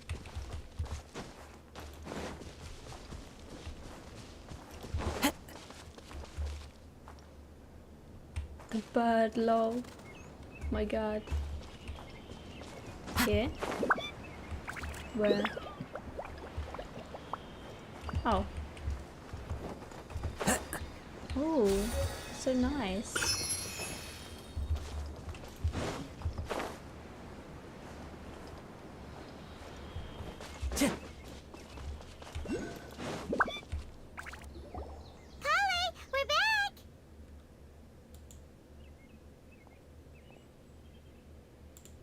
The bird, lol. My god. Here? Where? Oh. Oh, so nice. Kale, we're back!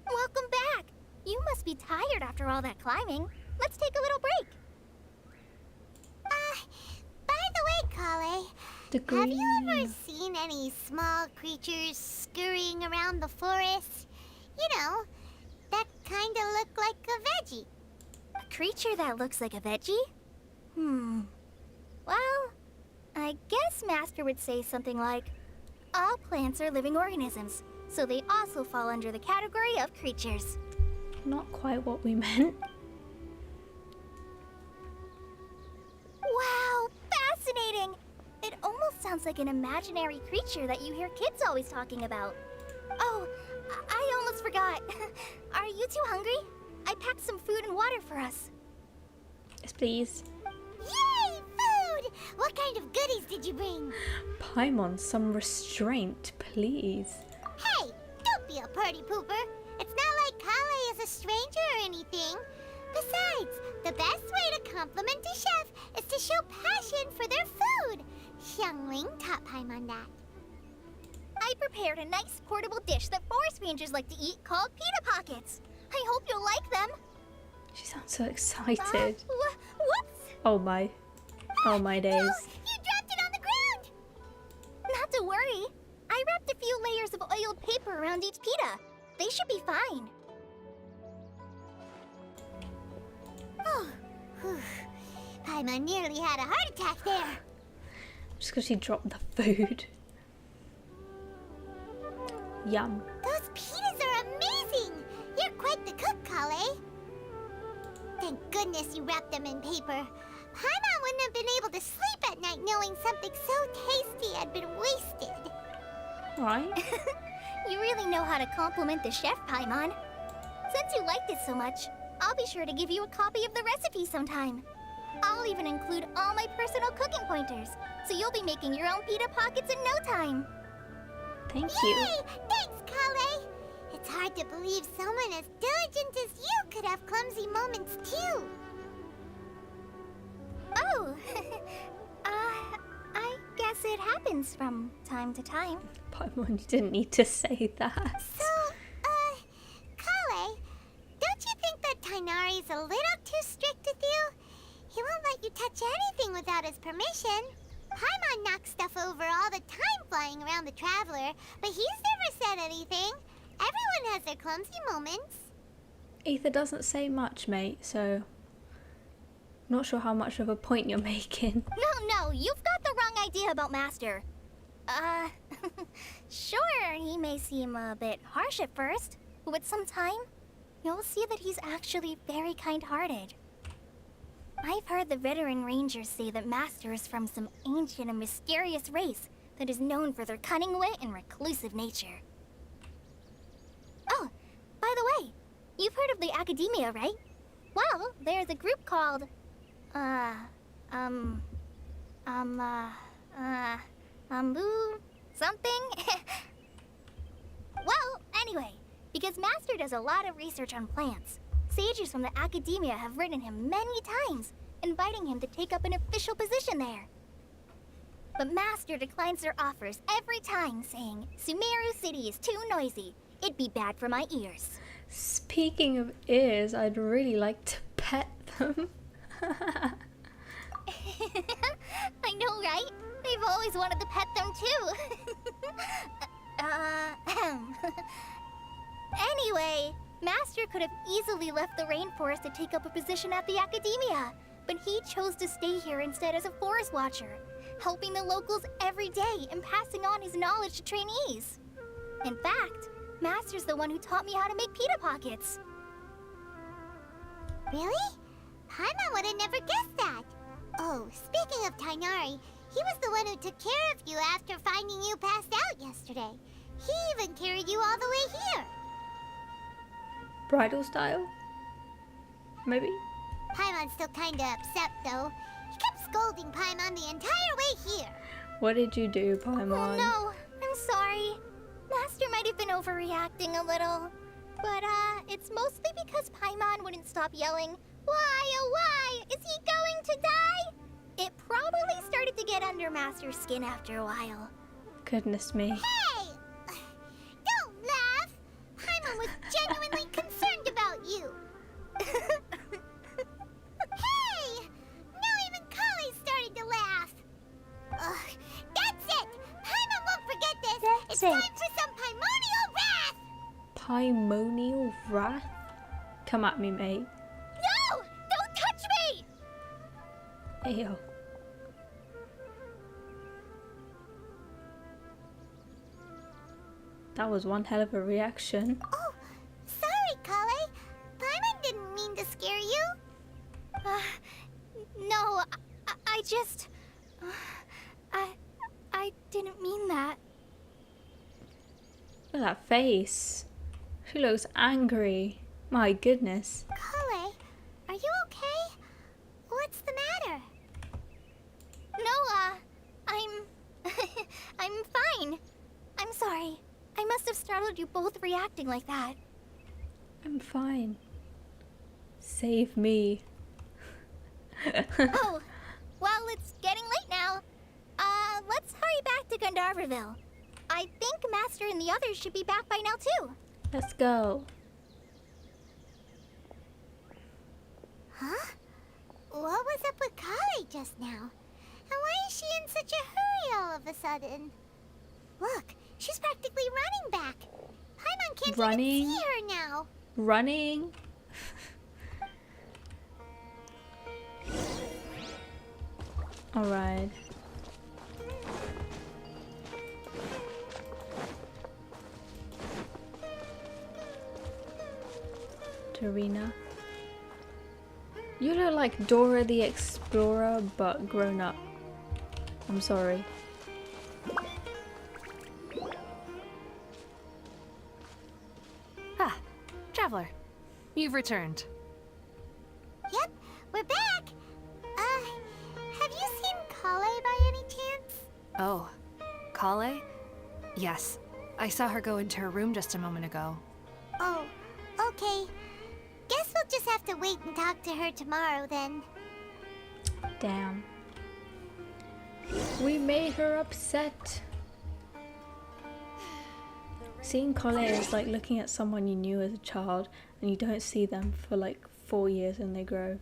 Welcome back! You must be tired after all that climbing. Let's take a little break. By the way, Kale, The have green. you ever seen any small creatures scurrying around the forest? You know, that kinda look like a veggie. A creature that looks like a veggie? Well, I guess Master would say something like, all plants are living organisms, so they also fall under the category of creatures. Not quite what we meant. Wow, fascinating! It almost sounds like an imaginary creature that you hear kids always talking about. Oh, I almost forgot. Are you two hungry? I packed some food and water for us. Yes, please. Yay, food! What kind of goodies did you bring? Paimon, some restraint, please. Hey, don't be a party pooper. It's not like Kale is a stranger or anything. Besides, the best way to compliment a chef is to show passion for their food. Xiangling taught Paimon that. I prepared a nice portable dish that forest rangers like to eat called pita pockets. I hope you'll like them. She sounds so excited. Whoops! Oh my days. No, you dropped it on the ground! Not to worry. I wrapped a few layers of oiled paper around each pita. They should be fine. Oh, whew. Paimon nearly had a heart attack there. Just because she dropped the food. Yum. Those pitas are amazing! You're quite the cook, Kale. Thank goodness you wrapped them in paper. Paimon wouldn't have been able to sleep at night knowing something so tasty had been wasted. Right? You really know how to compliment the chef, Paimon. Since you liked it so much, I'll be sure to give you a copy of the recipe sometime. I'll even include all my personal cooking pointers, so you'll be making your own pita pockets in no time. Thank you. Yay! Thanks, Kale! It's hard to believe someone as diligent as you could have clumsy moments too. Oh, I guess it happens from time to time. Paimon, you didn't need to say that. So, Kale, don't you think that Tainari's a little too strict with you? He won't let you touch anything without his permission. Paimon knocks stuff over all the time flying around the Traveler, but he's never said anything. Everyone has their clumsy moments. Ether doesn't say much, mate, so not sure how much of a point you're making. No, you've got the wrong idea about Master. Sure, he may seem a bit harsh at first, but with some time, you'll see that he's actually very kind-hearted. I've heard the veteran rangers say that Master is from some ancient and mysterious race that is known for their cunning wit and reclusive nature. Oh, by the way, you've heard of the Academia, right? Well, there's a group called, something? Well, anyway, because Master does a lot of research on plants, sages from the Academia have written him many times, inviting him to take up an official position there. But Master declines their offers every time, saying, Sumeru City is too noisy. It'd be bad for my ears. Speaking of ears, I'd really like to pet them. I know, right? I've always wanted to pet them too. Anyway, Master could have easily left the rainforest to take up a position at the Academia, but he chose to stay here instead as a forest watcher, helping the locals every day and passing on his knowledge to trainees. In fact, Master's the one who taught me how to make pita pockets. Really? Paimon would have never guessed that. Oh, speaking of Tainari, he was the one who took care of you after finding you passed out yesterday. He even carried you all the way here. Bridal style? Maybe? Paimon's still kinda upset though. He kept scolding Paimon the entire way here. What did you do, Paimon? Oh no, I'm sorry. Master might have been overreacting a little. But, it's mostly because Paimon wouldn't stop yelling, Why, oh why, is he going to die? It probably started to get under Master's skin after a while. Goodness me. Hey! Don't laugh! Paimon was genuinely concerned about you. Hey! Now even Kale started to laugh. Ugh, that's it! Paimon won't forget this! It's time for some primordial wrath! Primordial wrath? Come at me, mate. No! Don't touch me! Ew. That was one hell of a reaction. Oh, sorry, Kale. Paimon didn't mean to scare you. No, I just... I didn't mean that. Look at that face. She looks angry. My goodness. Kale, are you okay? What's the matter? No, I'm fine. I'm sorry. I must have startled you both reacting like that. I'm fine. Save me. Oh, well, it's getting late now. Let's hurry back to Gandharville. I think Master and the others should be back by now, too. Let's go. Huh? What was up with Kale just now? And why is she in such a hurry all of a sudden? Look, she's practically running back. Paimon can't Running? even see her now. Running. Alright. Tarina. You look like Dora the Explorer, but grown up. I'm sorry. Ah, Traveler. You've returned. Yep, we're back. Have you seen Kale by any chance? Oh, Kale? Yes. I saw her go into her room just a moment ago. Oh, okay. Guess we'll just have to wait and talk to her tomorrow then. Damn. We made her upset. Seeing Kale is like looking at someone you knew as a child and you don't see them for like 4 years and they grow.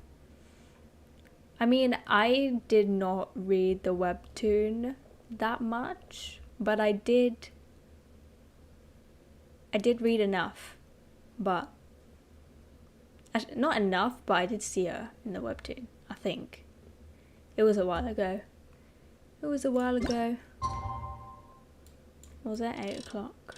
I mean, I did not read the webtoon that much, but I did read enough, but not enough, but I did see her in the webtoon, I think. It was a while ago. It was a while ago. What was it? 8 o'clock.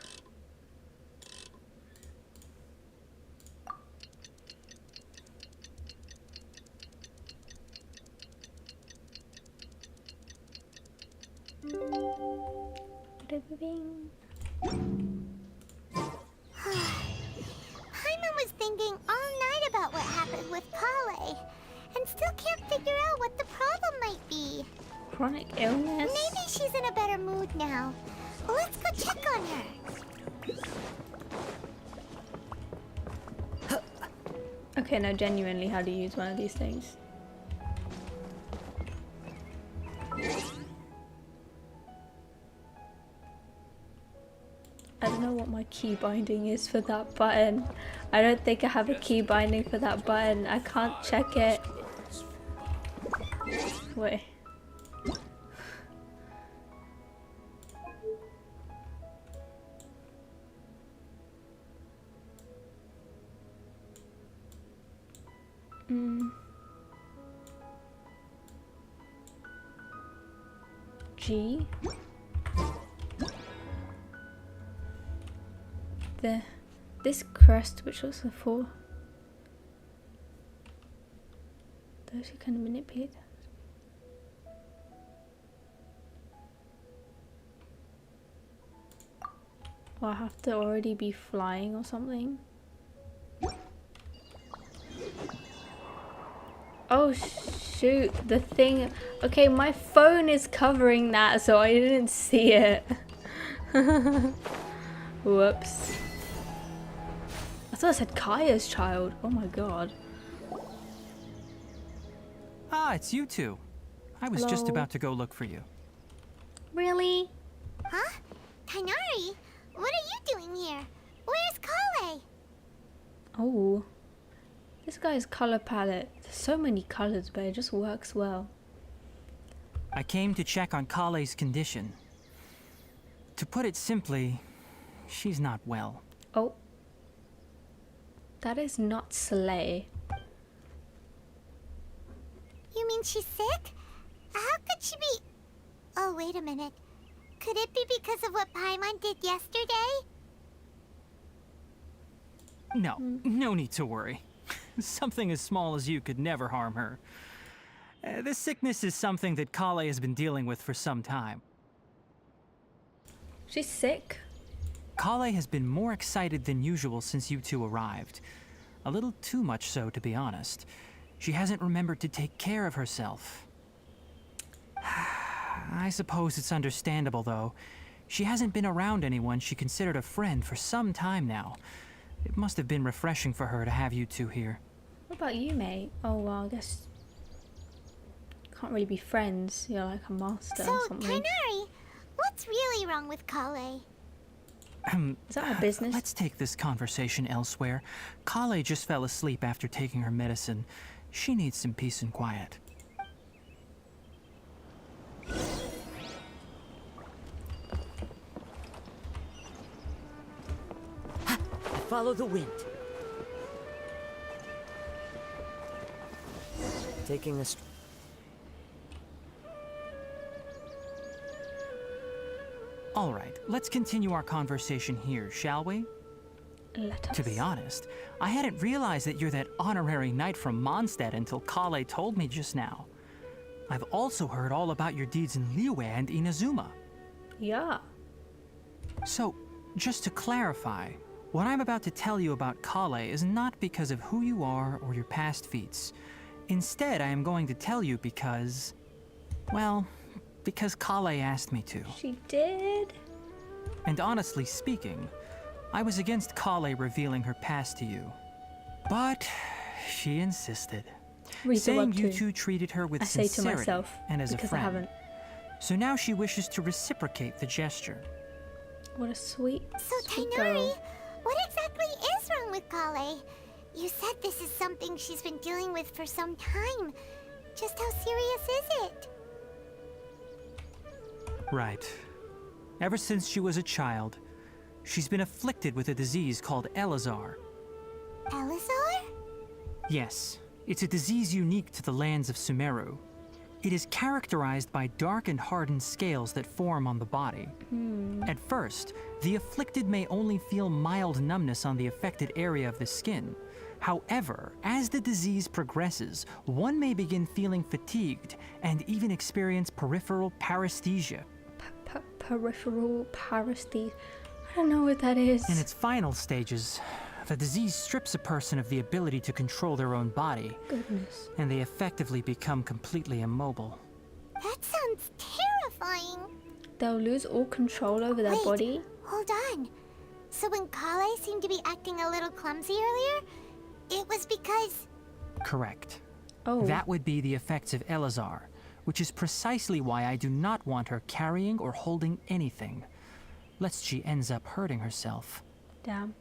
Paimon was thinking all night about what happened with Kale, and still can't figure out what the problem might be. Chronic illness? Maybe she's in a better mood now. Let's go check on her. Okay, now genuinely, how do you use one of these things? I don't know what my key binding is for that button. I don't think I have a key binding for that button. I can't check it. Wait. G. This crest, which was the for those who can manipulate. Or I have to already be flying or something. Oh shoot, the thing. Okay, my phone is covering that, so I didn't see it. Whoops. I thought I said Kaya's child. Oh my god. Ah, it's you two. I was just Hello. about to go look for you. Really? Huh? Tainari? What are you doing here? Where's Kale? Oh. This guy's color palette. There's so many colors, but it just works well. I came to check on Kale's condition. To put it simply, she's not well. Oh. That is not slay. You mean she's sick? How could she be... Oh, wait a minute. Could it be because of what Paimon did yesterday? No, no need to worry. Something as small as you could never harm her. This sickness is something that Kale has been dealing with for some time. She's sick? Kale has been more excited than usual since you two arrived. A little too much so, to be honest. She hasn't remembered to take care of herself. I suppose it's understandable, though. She hasn't been around anyone she considered a friend for some time now. It must have been refreshing for her to have you two here. What about you, mate? Oh, well, I guess... Can't really be friends. You're like a master So, or something. Tainari, what's really wrong with Kale? Is that our business? Let's take this conversation elsewhere. Kale just fell asleep after taking her medicine. She needs some peace and quiet. Follow the wind. Taking a All right, let's continue our conversation here, shall we? Let us. To be honest, I hadn't realized that you're that honorary knight from Mondstadt until Kale told me just now. I've also heard all about your deeds in Liyue and Inazuma. Yeah. So, just to clarify, what I'm about to tell you about Kale is not because of who you are or your past feats. Instead, I am going to tell you because... well, because Kale asked me to. She did. And honestly speaking, I was against Kale revealing her past to you. But she insisted, Read the saying you webtoon. two treated her with I say to sincerity myself, and as a because I friend. haven't. So now she wishes to reciprocate the gesture. What a sweet, So, sweet Tainari, girl. what exactly is wrong with Kale? You said this is something she's been dealing with for some time. Just how serious is it? Right. Ever since she was a child, she's been afflicted with a disease called Elazar. Elazar? Yes, it's a disease unique to the lands of Sumeru. It is characterized by dark and hardened scales that form on the body. At first, the afflicted may only feel mild numbness on the affected area of the skin. However, as the disease progresses, one may begin feeling fatigued and even experience peripheral paresthesia. Peripheral paresthesia. I don't know what that is. In its final stages, the disease strips a person of the ability to control their own body, Goodness. and they effectively become completely immobile. That sounds terrifying. They'll lose all control over their Wait, body. hold on. So when Kale seemed to be acting a little clumsy earlier, it was because... Correct. Oh. That would be the effects of Elazar, which is precisely why I do not want her carrying or holding anything, lest she ends up hurting herself. Damn.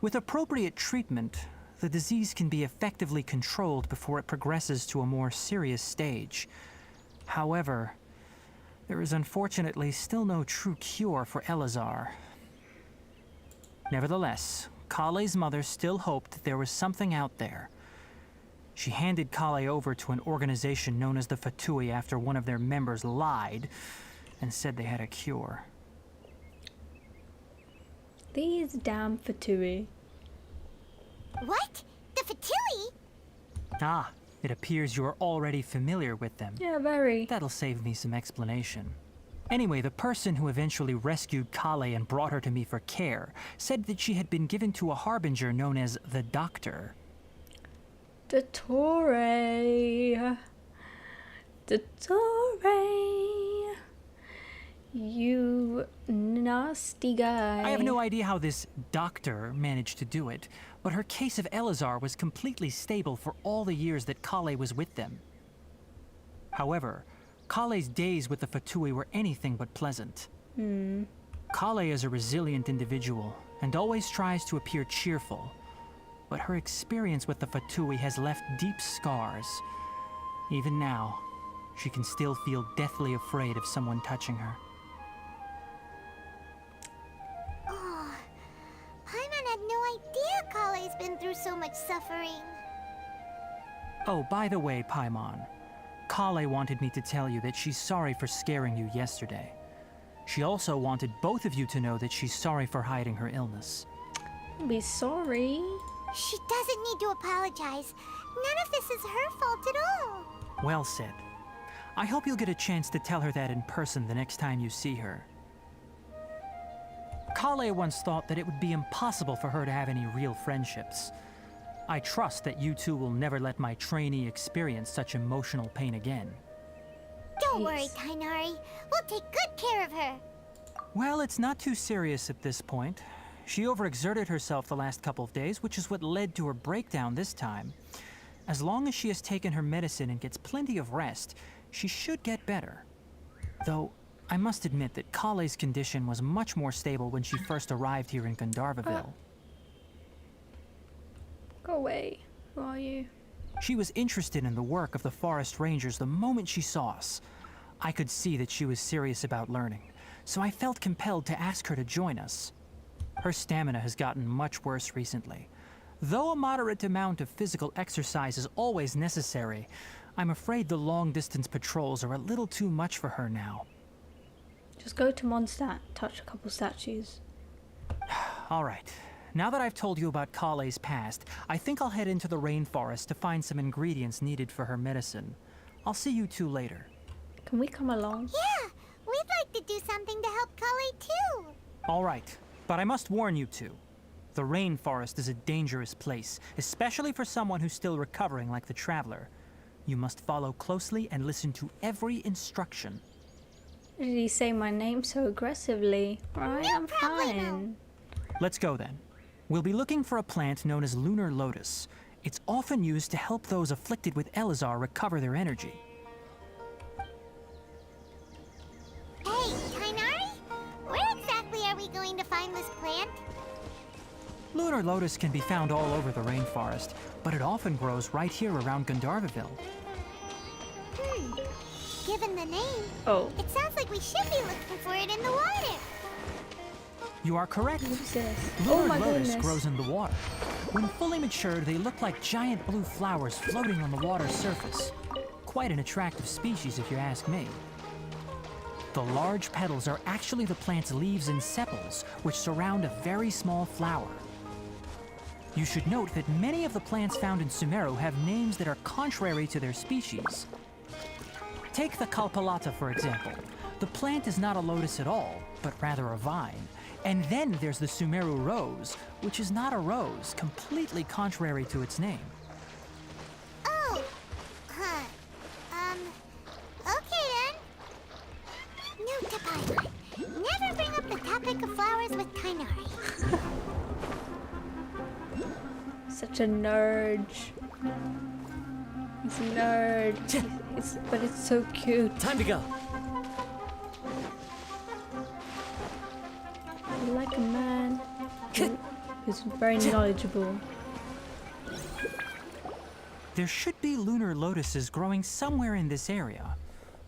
With appropriate treatment, the disease can be effectively controlled before it progresses to a more serious stage. However, there is unfortunately still no true cure for Elazar. Nevertheless, Kale's mother still hoped that there was something out there. She handed Kale over to an organization known as the Fatui after one of their members lied and said they had a cure. These damn Fatui. What? The Fatui? Ah, it appears you are already familiar with them. Yeah, very. That'll save me some explanation. Anyway, the person who eventually rescued Kale and brought her to me for care said that she had been given to a harbinger known as the Doctor. Dottore. Dottore. You nasty guy. I have no idea how this doctor managed to do it, but her case of Elazar was completely stable for all the years that Kale was with them. However, Kale's days with the Fatui were anything but pleasant. Kale is a resilient individual and always tries to appear cheerful, but her experience with the Fatui has left deep scars. Even now, she can still feel deathly afraid of someone touching her. Oh, Paimon had no idea Kale's been through so much suffering. Oh, by the way, Paimon, Kale wanted me to tell you that she's sorry for scaring you yesterday. She also wanted both of you to know that she's sorry for hiding her illness. Be sorry. She doesn't need to apologize. None of this is her fault at all. Well said. I hope you'll get a chance to tell her that in person the next time you see her. Kale once thought that it would be impossible for her to have any real friendships. I trust that you two will never let my trainee experience such emotional pain again. Don't worry, Tainari. We'll take good care of her. Well, it's not too serious at this point. She overexerted herself the last couple of days, which is what led to her breakdown this time. As long as she has taken her medicine and gets plenty of rest, she should get better. Though, I must admit that Kale's condition was much more stable when she first arrived here in Gandharvaville. Go away. Who are you? She was interested in the work of the forest rangers the moment she saw us. I could see that she was serious about learning, so I felt compelled to ask her to join us. Her stamina has gotten much worse recently. Though a moderate amount of physical exercise is always necessary, I'm afraid the long-distance patrols are a little too much for her now. Just go to Mondstadt, touch a couple statues. All right. Now that I've told you about Kale's past, I think I'll head into the rainforest to find some ingredients needed for her medicine. I'll see you two later. Can we come along? Yeah, we'd like to do something to help Kale too. All right, but I must warn you two. The rainforest is a dangerous place, especially for someone who's still recovering like the traveler. You must follow closely and listen to every instruction. Why did he say my name so aggressively? Alright, No I'm problemo. fine. Let's go then. We'll be looking for a plant known as lunar lotus. It's often used to help those afflicted with Elazar recover their energy. Hey, Tainari? Where exactly are we going to find this plant? Lunar lotus can be found all over the rainforest, but it often grows right here around Gandharvaville. Given the name, Oh, it sounds like we should be looking for it in the water. You are correct. what is this? Lunar Oh my lotus goodness. grows in the water. When fully matured, they look like giant blue flowers floating on the water's surface. Quite an attractive species, if you ask me. The large petals are actually the plant's leaves and sepals, which surround a very small flower. You should note that many of the plants found in Sumeru have names that are contrary to their species. Take the Kalpalata, for example. The plant is not a lotus at all, but rather a vine. And then there's the Sumeru rose, which is not a rose, completely contrary to its name. Oh, huh. Okay then. Note to Paimon. Never bring up the topic of flowers with Tainari. Such a nerd. He's a nerd. But it's so cute. Time to go. Like a man who's very knowledgeable. There should be lunar lotuses growing somewhere in this area.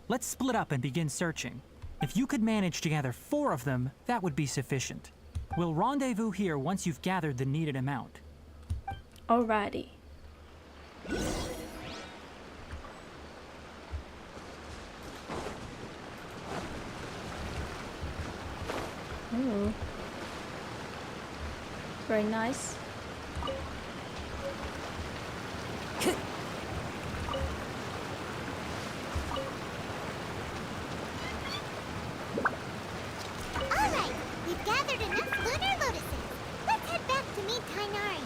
Let's split up and begin searching. If you could manage to gather 4 of them, that would be sufficient. We'll rendezvous here once you've gathered the needed amount. Alrighty. Ooh. Very nice. Alright, we've gathered enough lunar lotuses. Let's head back to meet Tainari.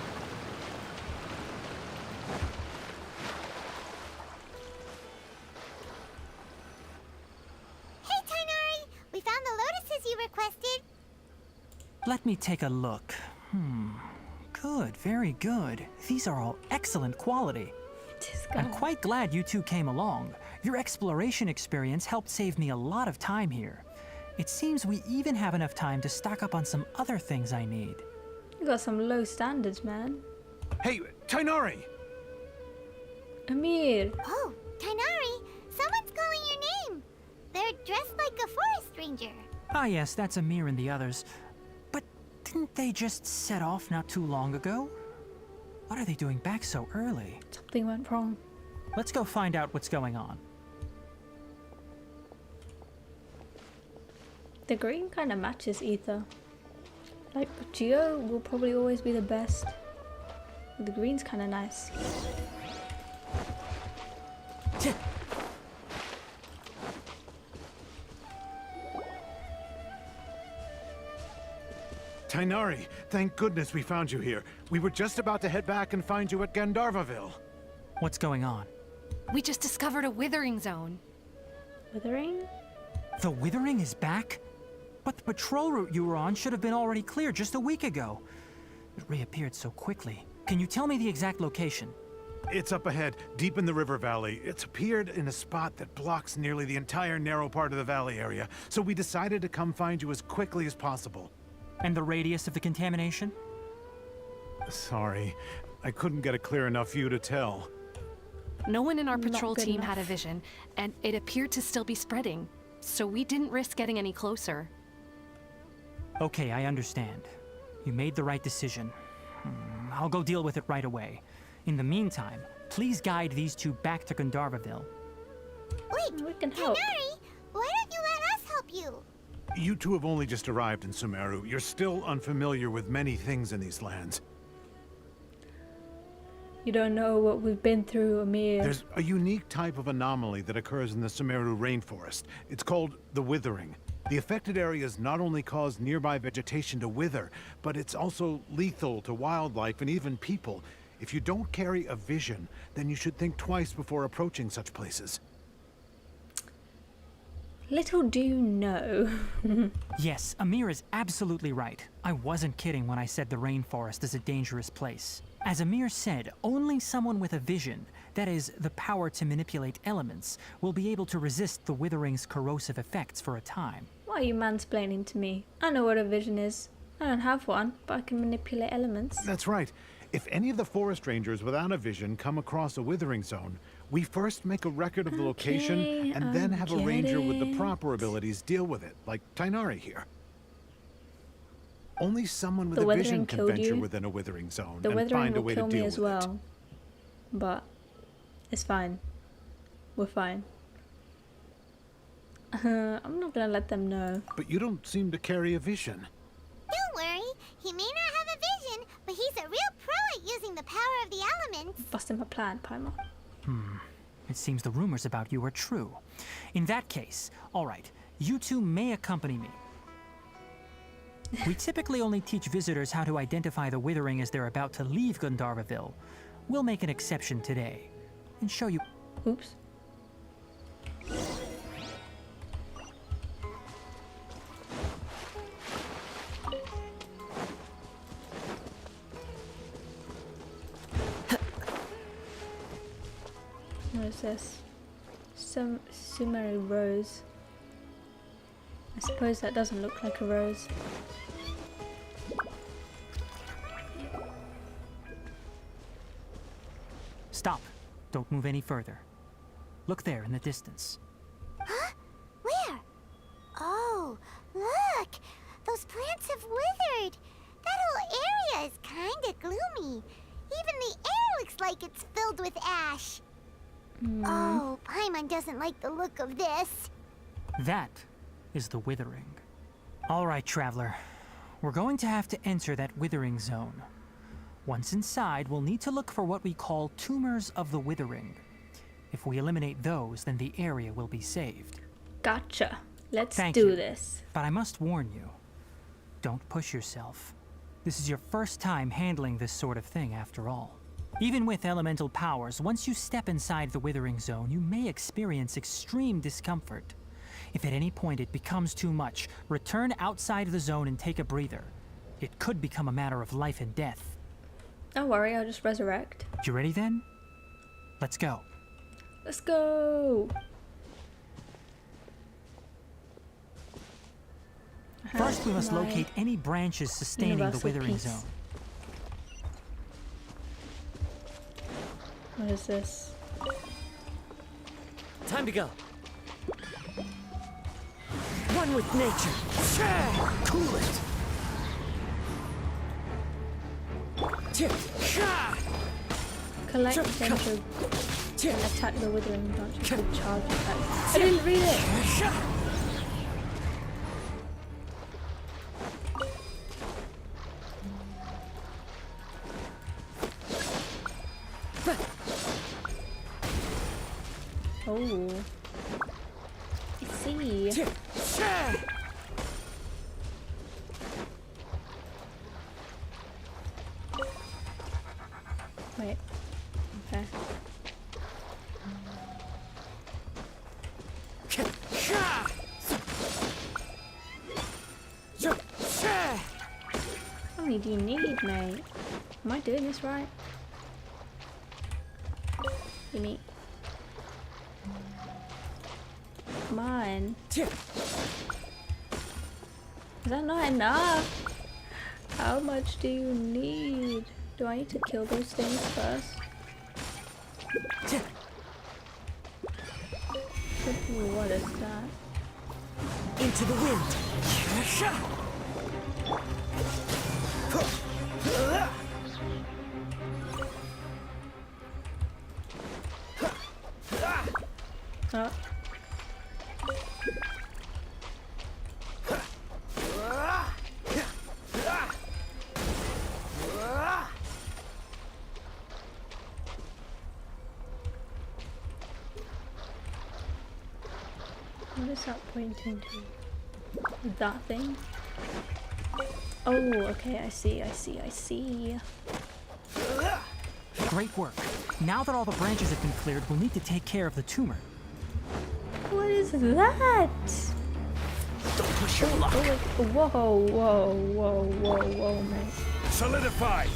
Hey Tainari, we found the lotuses you requested. Let me take a look. Good, very good. These are all excellent quality. This guy. I'm quite glad you two came along. Your exploration experience helped save me a lot of time here. It seems we even have enough time to stock up on some other things I need. You got some low standards, man. Hey, Tainari! Amir. Oh, Tainari, someone's calling your name. They're dressed like a forest ranger. Ah yes, that's Amir and the others. But didn't they just set off not too long ago? What are they doing back so early? Something went wrong. Let's go find out what's going on. The green kind of matches Ether. Like, Geo will probably always be the best. But the green's kind of nice. Tainari, thank goodness we found you here. We were just about to head back and find you at Gandharvaville. What's going on? We just discovered a withering zone. Withering? The withering is back? But the patrol route you were on should have been already clear just a week ago. It reappeared so quickly. Can you tell me the exact location? It's up ahead, deep in the river valley. It's appeared in a spot that blocks nearly the entire narrow part of the valley area, so we decided to come find you as quickly as possible. And the radius of the contamination? Sorry, I couldn't get a clear enough view to tell. No one in our Not patrol good team had a enough. vision, and it appeared to still be spreading. So we didn't risk getting any closer. Okay, I understand. You made the right decision. I'll go deal with it right away. In the meantime, please guide these two back to Gandharvaville. Wait, We can help. Tainari, why don't you let us help you? You two have only just arrived in Sumeru. You're still unfamiliar with many things in these lands. You don't know what we've been through, Amir. There's a unique type of anomaly that occurs in the Sumeru rainforest. It's called the withering. The affected areas not only cause nearby vegetation to wither, but it's also lethal to wildlife and even people. If you don't carry a vision, then you should think twice before approaching such places. Little do you know. Yes, Amir is absolutely right. I wasn't kidding when I said the rainforest is a dangerous place. As Amir said, only someone with a vision, that is, the power to manipulate elements, will be able to resist the withering's corrosive effects for a time. Why are you mansplaining to me? I know what a vision is. I don't have one, but I can manipulate elements. That's right. If any of the forest rangers without a vision come across a withering zone, we first make a record of the location Okay, and then I have a get ranger with the it. proper abilities deal with it, like Tainari here. Only someone with The a vision withering can killed venture you. within a withering zone The and withering find a will way to kill deal me with as well. But it's fine. We're fine. I'm not gonna let them know. it. But you don't seem to carry a vision. Don't worry, he may not have a vision, but he's a real pro at using the power of the elements. Busting my plan, Paimon. It seems the rumors about you are true. In that case, all right, you two may accompany me. We typically only teach visitors how to identify the withering as they're about to leave Gandharvaville. We'll make an exception today and show you. Oops. What is this? Some Sumeru rose. I suppose that doesn't look like a rose. Stop. Don't move any further. Look there in the distance. Huh? Where? Oh, look! Those plants have withered. That whole area is kinda gloomy. Even the air looks like it's filled with ash. Oh, Paimon doesn't like the look of this. That is the withering. All right, traveler. We're going to have to enter that withering zone. Once inside, we'll need to look for what we call tumors of the withering. If we eliminate those, then the area will be saved. Gotcha. Let's Thank do you. this. But I must warn you, don't push yourself. This is your first time handling this sort of thing, after all. Even with elemental powers, once you step inside the withering zone, you may experience extreme discomfort. If at any point it becomes too much, return outside the zone and take a breather. It could become a matter of life and death. Don't worry, I'll just resurrect. You ready then? Let's go. Let's go! First, we must My locate any branches sustaining the universal withering peace. zone. What is this? Time to go. One with nature. Cool it. Collect central and attack the withering branches with charge attack. I didn't read it! Oh. I see. many do you need, mate? Am I doing this right? Give me. Come on. Is that not enough? How much do you need? Do I need to kill those things first? What is that? Into the wind. Oh. What is that pointing to? That thing? Oh, okay, I see. Great work. Now that all the branches have been cleared, we'll need to take care of the tumor. What is that? Don't push your luck. Whoa, man. Solidify.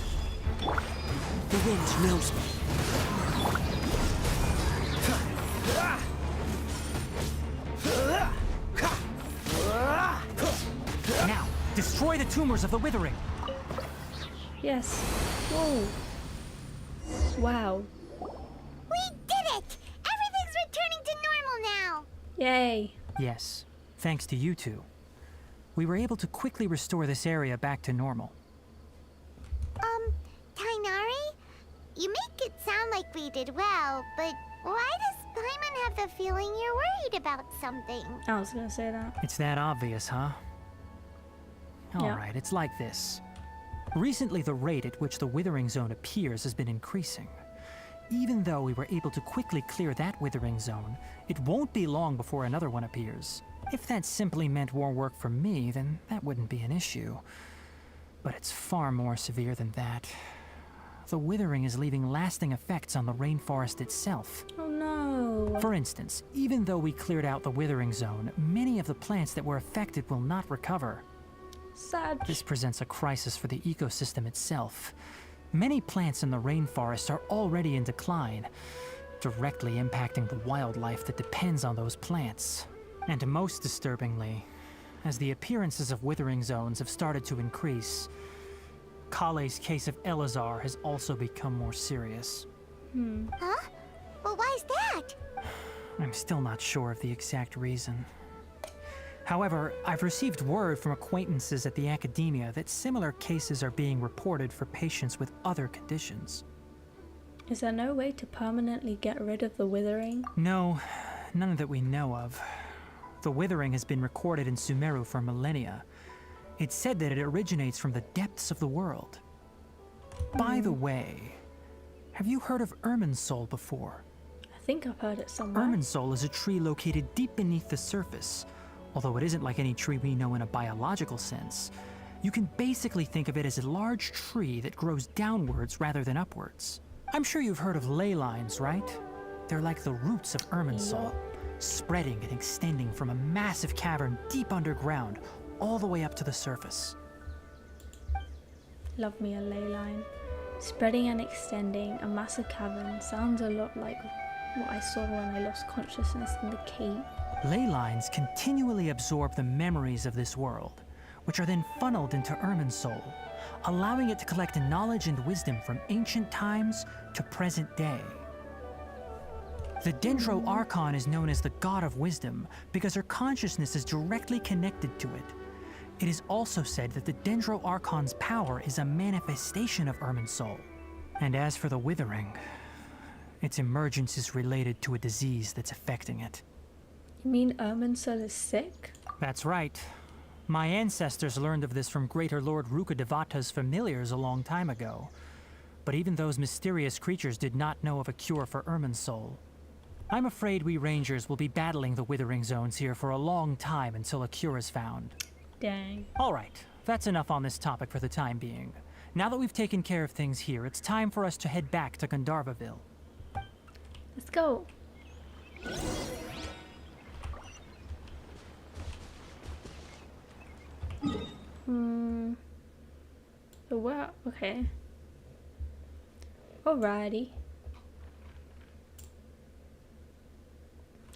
The wind knows me. Now, destroy the tumors of the withering. Yes. Whoa. Wow. We did it! Everything's returning to normal now! Yay. Yes, thanks to you two. We were able to quickly restore this area back to normal. Tainari? You make it sound like we did well, but why does Paimon have the feeling you're worried about something? I was gonna say that. It's that obvious, huh? Alright, it's like this. Recently, the rate at which the withering zone appears has been increasing. Even though we were able to quickly clear that withering zone, it won't be long before another one appears. If that simply meant more work for me, then that wouldn't be an issue. But it's far more severe than that. The withering is leaving lasting effects on the rainforest itself. Oh no. For instance, even though we cleared out the withering zone, many of the plants that were affected will not recover. Sad. This presents a crisis for the ecosystem itself. Many plants in the rainforest are already in decline, directly impacting the wildlife that depends on those plants. And most disturbingly, as the appearances of withering zones have started to increase, Kale's case of Elazar has also become more serious. Huh? Well, why's that? I'm still not sure of the exact reason. However, I've received word from acquaintances at the academia that similar cases are being reported for patients with other conditions. Is there no way to permanently get rid of the withering? No, none that we know of. The withering has been recorded in Sumeru for millennia. It's said that it originates from the depths of the world. By the way, have you heard of Irminsul before? I think I've heard it somewhere. Irminsul is a tree located deep beneath the surface. Although it isn't like any tree we know in a biological sense, you can basically think of it as a large tree that grows downwards rather than upwards. I'm sure you've heard of ley lines, right? They're like the roots of Irminsul, spreading and extending from a massive cavern deep underground all the way up to the surface. Love me a ley line. Spreading and extending, a massive cavern. Sounds a lot like what I saw when I lost consciousness in the cave. Ley lines continually absorb the memories of this world, which are then funneled into Irminsul, allowing it to collect knowledge and wisdom from ancient times to present day. The Dendro Archon is known as the God of Wisdom because her consciousness is directly connected to it. It is also said that the Dendro Archon's power is a manifestation of Irminsul. And as for the Withering, its emergence is related to a disease that's affecting it. You mean Irminsul is sick? That's right. My ancestors learned of this from Greater Lord Rukkhadevata's familiars a long time ago. But even those mysterious creatures did not know of a cure for Irminsul. I'm afraid we rangers will be battling the withering zones here for a long time until a cure is found. Dang. Alright, that's enough on this topic for the time being. Now that we've taken care of things here, it's time for us to head back to Gandharvaville. Let's go. So where? Okay. Alrighty.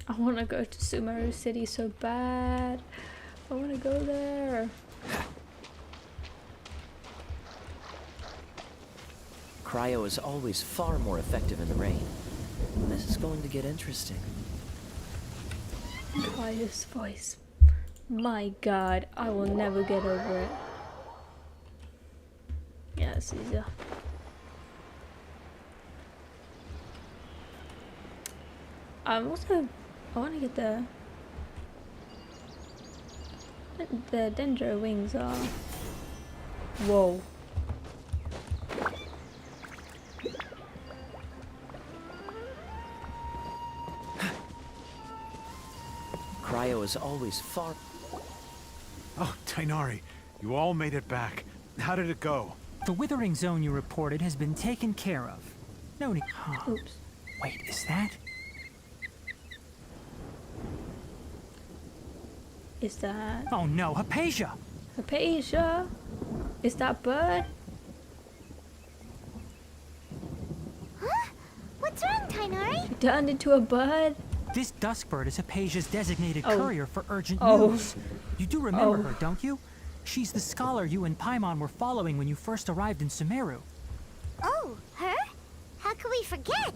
I want to go to Sumeru City so bad. I want to go there. Cryo is always far more effective in the rain. This is going to get interesting. Cryo's voice. My god, I will never get over it. Yeah, it's easier. I want to get the dendro wings are. Whoa. Cryo is always far... Oh, Tainari, you all made it back. How did it go? The withering zone you reported has been taken care of. No need. Oops. Wait, is that? Is that Oh no, Hypatia! Hypatia? Is that bird? Huh? What's wrong, Tainari? It turned into a bird? This duskbird is Hypatia's designated courier for urgent Oh. news. You do remember Oh. her, don't you? She's the scholar you and Paimon were following when you first arrived in Sumeru. Oh, her? How could we forget?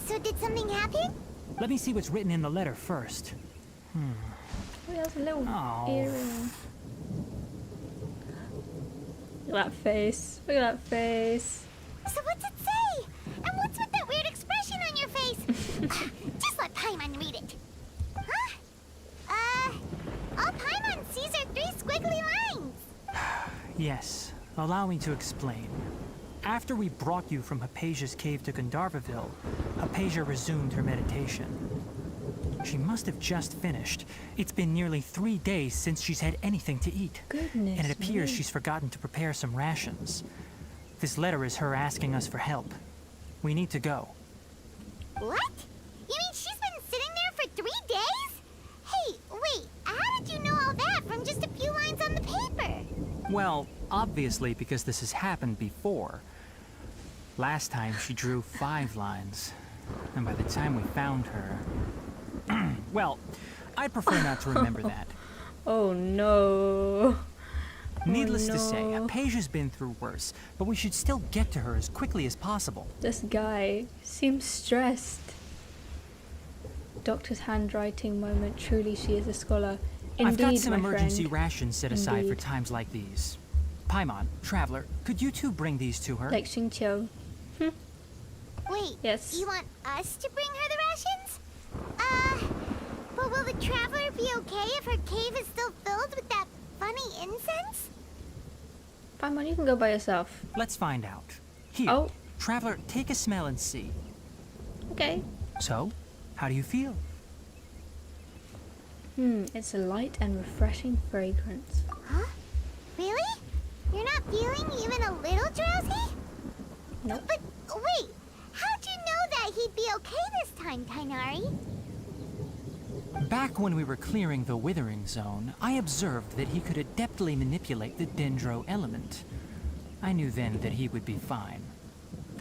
So did something happen? Let me see what's written in the letter first. Oh, that's a little Oh. earring. Look at that face. Look at that face. So what's it say? And what's with that weird expression on your face? Just let Paimon read it. Huh? All Paimon sees are 3 squiggly lines. Yes, allow me to explain. After we brought you from Hypatia's cave to Gandharvaville, Hypatia resumed her meditation. She must have just finished. It's been nearly 3 days since she's had anything to eat. Goodness And it appears me. she's forgotten to prepare some rations. This letter is her asking us for help. We need to go. What? You mean she's been sitting there for 3 days? Hey, wait, how did you know all that from just a few lines on the paper? Well, obviously because this has happened before. Last time she drew 5 lines. And by the time we found her... well, I'd prefer not to remember that. Oh no. Needless to say, no. Hypatia's been through worse, but we should still get to her as quickly as possible. This guy seems stressed. Doctor's handwriting moment. Truly, she is a scholar. Indeed, I've got some my emergency friend. rations set aside for Indeed. times like these. Paimon, Traveler, could you two bring these to her? Like Xingqiu. Wait, Yes. you want us to bring her the rations? But will the traveler be okay if her cave is still filled with that funny incense? Fine, man, you can go by yourself. Let's find out. Here, Oh. Traveler, take a smell and see. Okay. So, how do you feel? It's a light and refreshing fragrance. Huh? Really? You're not feeling even a little drowsy? Nope. But wait, how'd you know that he'd be okay this time, Tainari? Back when we were clearing the withering zone, I observed that he could adeptly manipulate the dendro element. I knew then that he would be fine.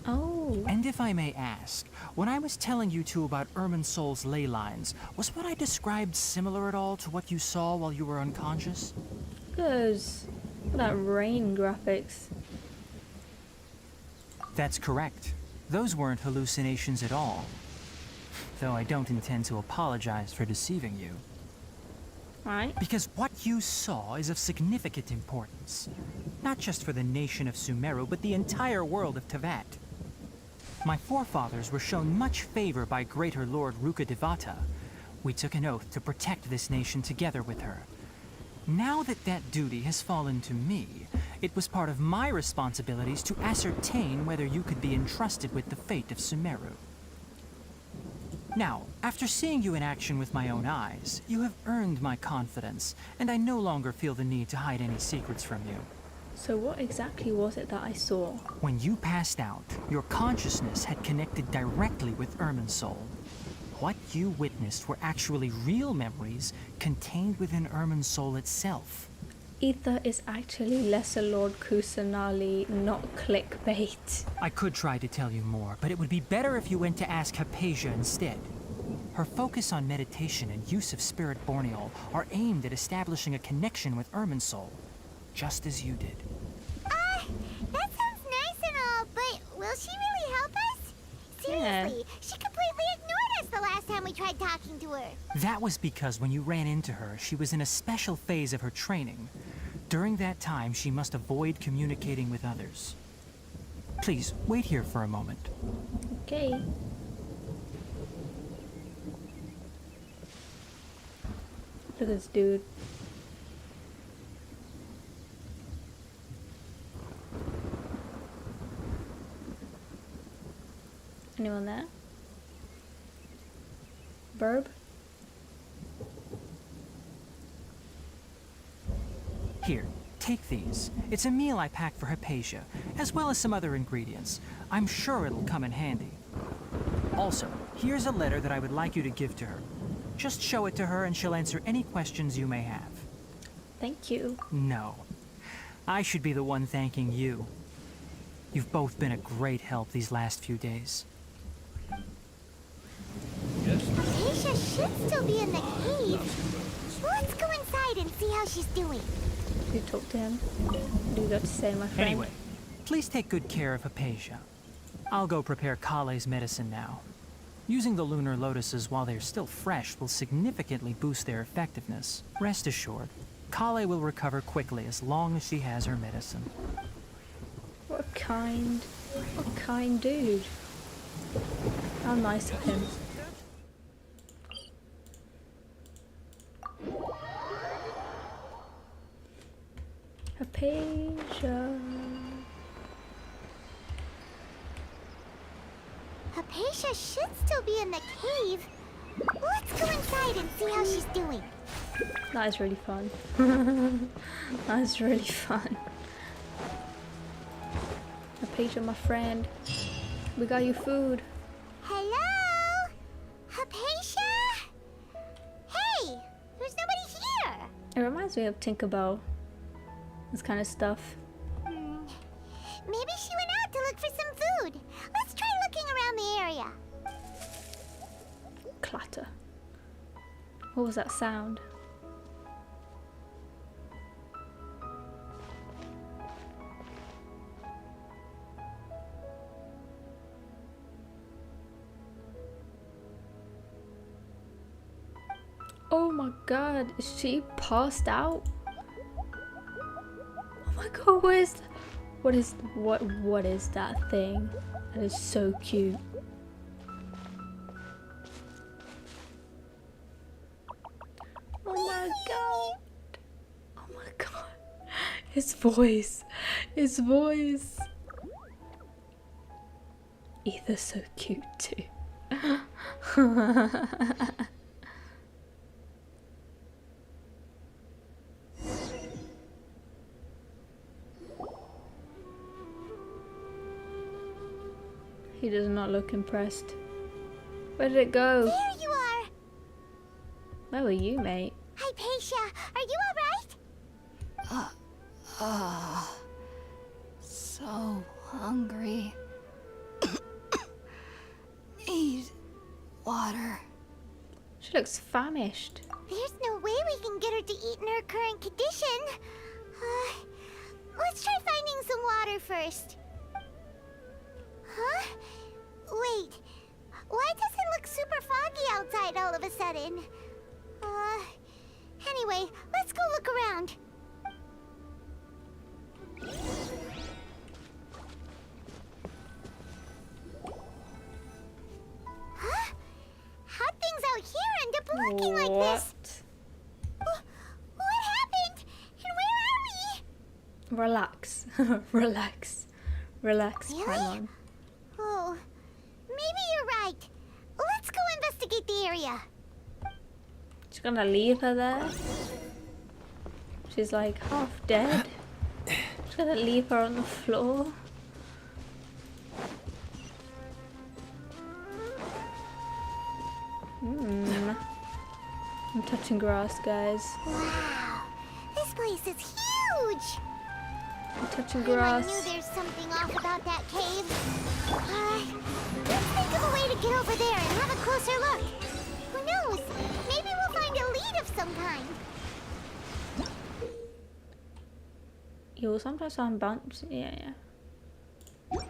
Oh. And if I may ask, when I was telling you two about Irminsol's ley lines, was what I described similar at all to what you saw while you were unconscious? Because that rain graphics. That's correct. Those weren't hallucinations at all. Though I don't intend to apologize for deceiving you. Right? Because what you saw is of significant importance. Not just for the nation of Sumeru, but the entire world of Tevat. My forefathers were shown much favor by Greater Lord Rukkhadevata. We took an oath to protect this nation together with her. Now that that duty has fallen to me, it was part of my responsibilities to ascertain whether you could be entrusted with the fate of Sumeru. Now, after seeing you in action with my own eyes, you have earned my confidence, and I no longer feel the need to hide any secrets from you. So what exactly was it that I saw? When you passed out, your consciousness had connected directly with Irminsol. What you witnessed were actually real memories contained within Irminsol itself. Ether is actually Lesser Lord Kusanali, not clickbait. I could try to tell you more, but it would be better if you went to ask Hypatia instead. Her focus on meditation and use of Spirit Borneol are aimed at establishing a connection with Irminsul, just as you did. That sounds nice and all, but will she really help us? Seriously, she completely ignored us the last time we tried talking to her. That was because when you ran into her, she was in a special phase of her training. During that time, she must avoid communicating with others. Please, wait here for a moment. Okay. Look at this dude. Anyone there? Verb? Here, take these. It's a meal I packed for Hypatia, as well as some other ingredients. I'm sure it'll come in handy. Also, here's a letter that I would like you to give to her. Just show it to her and she'll answer any questions you may have. Thank you. No. I should be the one thanking you. You've both been a great help these last few days. Acacia should still be in the cave. Let's go inside and see how she's doing. You talk to him. What do you got to say, my friend? Anyway, please take good care of Hypatia. I'll go prepare Kale's medicine now. Using the lunar lotuses while they're still fresh will significantly boost their effectiveness. Rest assured, Kale will recover quickly as long as she has her medicine. What a kind dude. How nice of him. Hypatia. Hypatia should still be in the cave. Let's go inside and see how she's doing. That is really fun. That is really fun. Hypatia, my friend. We got you food. Hello? Hypatia? Hey, there's nobody here. It reminds me of Tinkerbell. This kind of stuff. Maybe she went out to look for some food. Let's try looking around the area. Clatter. What was that sound? Oh my god, is she passed out? Oh my god, what is that thing? That is so cute. Oh my god. Oh my god. His voice. His voice. Ether's so cute too. He does not look impressed. Where did it go? There you are. Where were you, mate? Hypatia, are you alright? So hungry. Need water. She looks famished. There's no way we can get her to eat in her current condition. Let's try finding some water first. Huh? Wait. Why does it look super foggy outside all of a sudden? Anyway, let's go look around. Huh? How'd things out here end up looking like this? What happened? And where are we? Relax. Relax. Relax, Really? Paimon. Oh, maybe you're right. Let's go investigate the area. She's gonna leave her there. She's like half dead. She's gonna leave her on the floor. I'm touching grass, guys. Wow, this place is huge. huge! Touching I grass. knew there's something off about that cave. Let's think of a way to get over there and have a closer look. Who knows? Maybe we'll find a lead of some kind. You'll sometimes find bounce. Yeah. Ooh.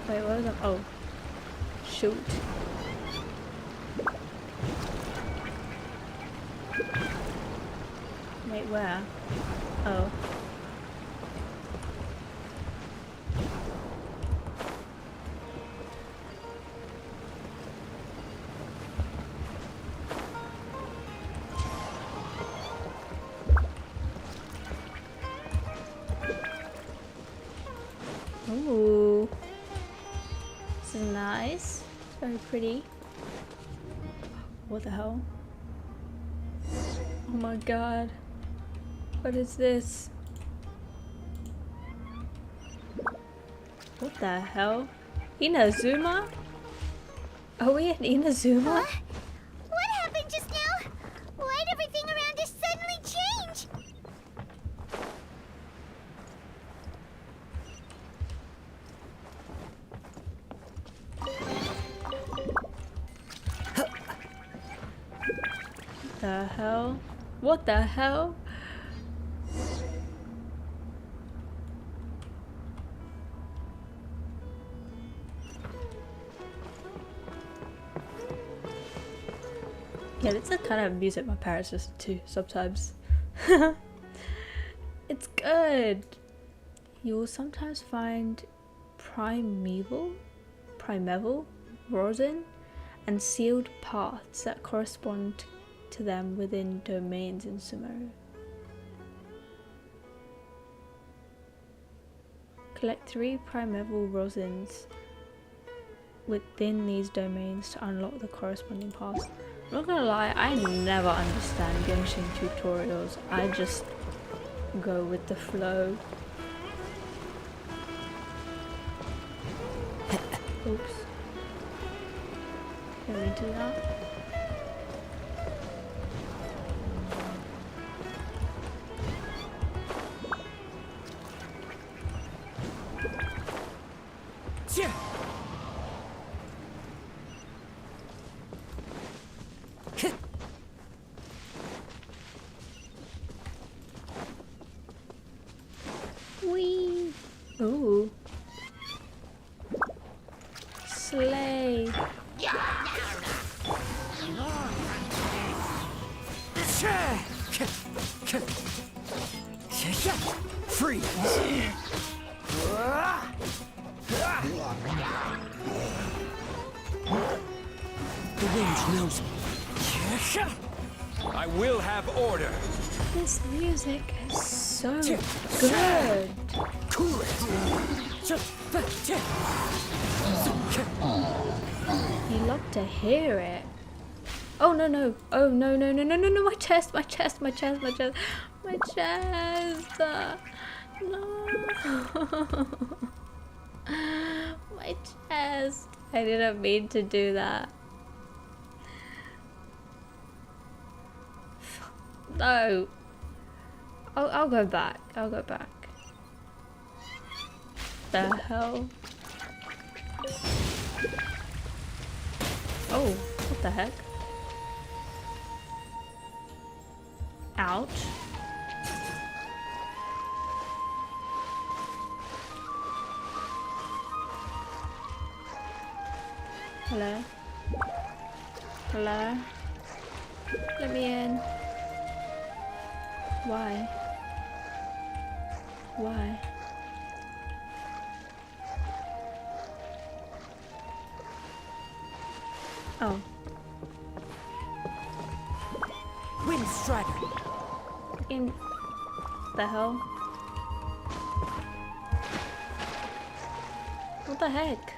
Wait, what was that? Oh. Shoot. Wait, where? Oh. Ooh. This is nice. It's very pretty. What the hell? Oh my god. What is this? What the hell? Inazuma? Are we in Inazuma? Huh? What happened just now? Why'd everything around us suddenly change? The hell? What the hell? Yeah, that's the kind of music my parents listen to sometimes. It's good. You will sometimes find primeval rosin and sealed paths that correspond to them within domains in Sumeru. Collect 3 primeval rosins within these domains to unlock the corresponding paths. I'm not gonna lie, I never understand genshin tutorials. I just go with the flow. Oops. Can we do that? Wee! Ooh. Slay! Freeze! The wind knows me. I will have order. This music is so good. Cool it. You love to hear it. Oh no no! Oh no no no no no no! My chest! My chest! My chest! My chest! My chest! No! My chest! I didn't mean to do that. No! I'll go back. I'll go back. The hell? Oh, what the heck? Ouch. Hello? Hello? Let me in. Why? Why? Oh. Wind Strider. In the hell? What the heck?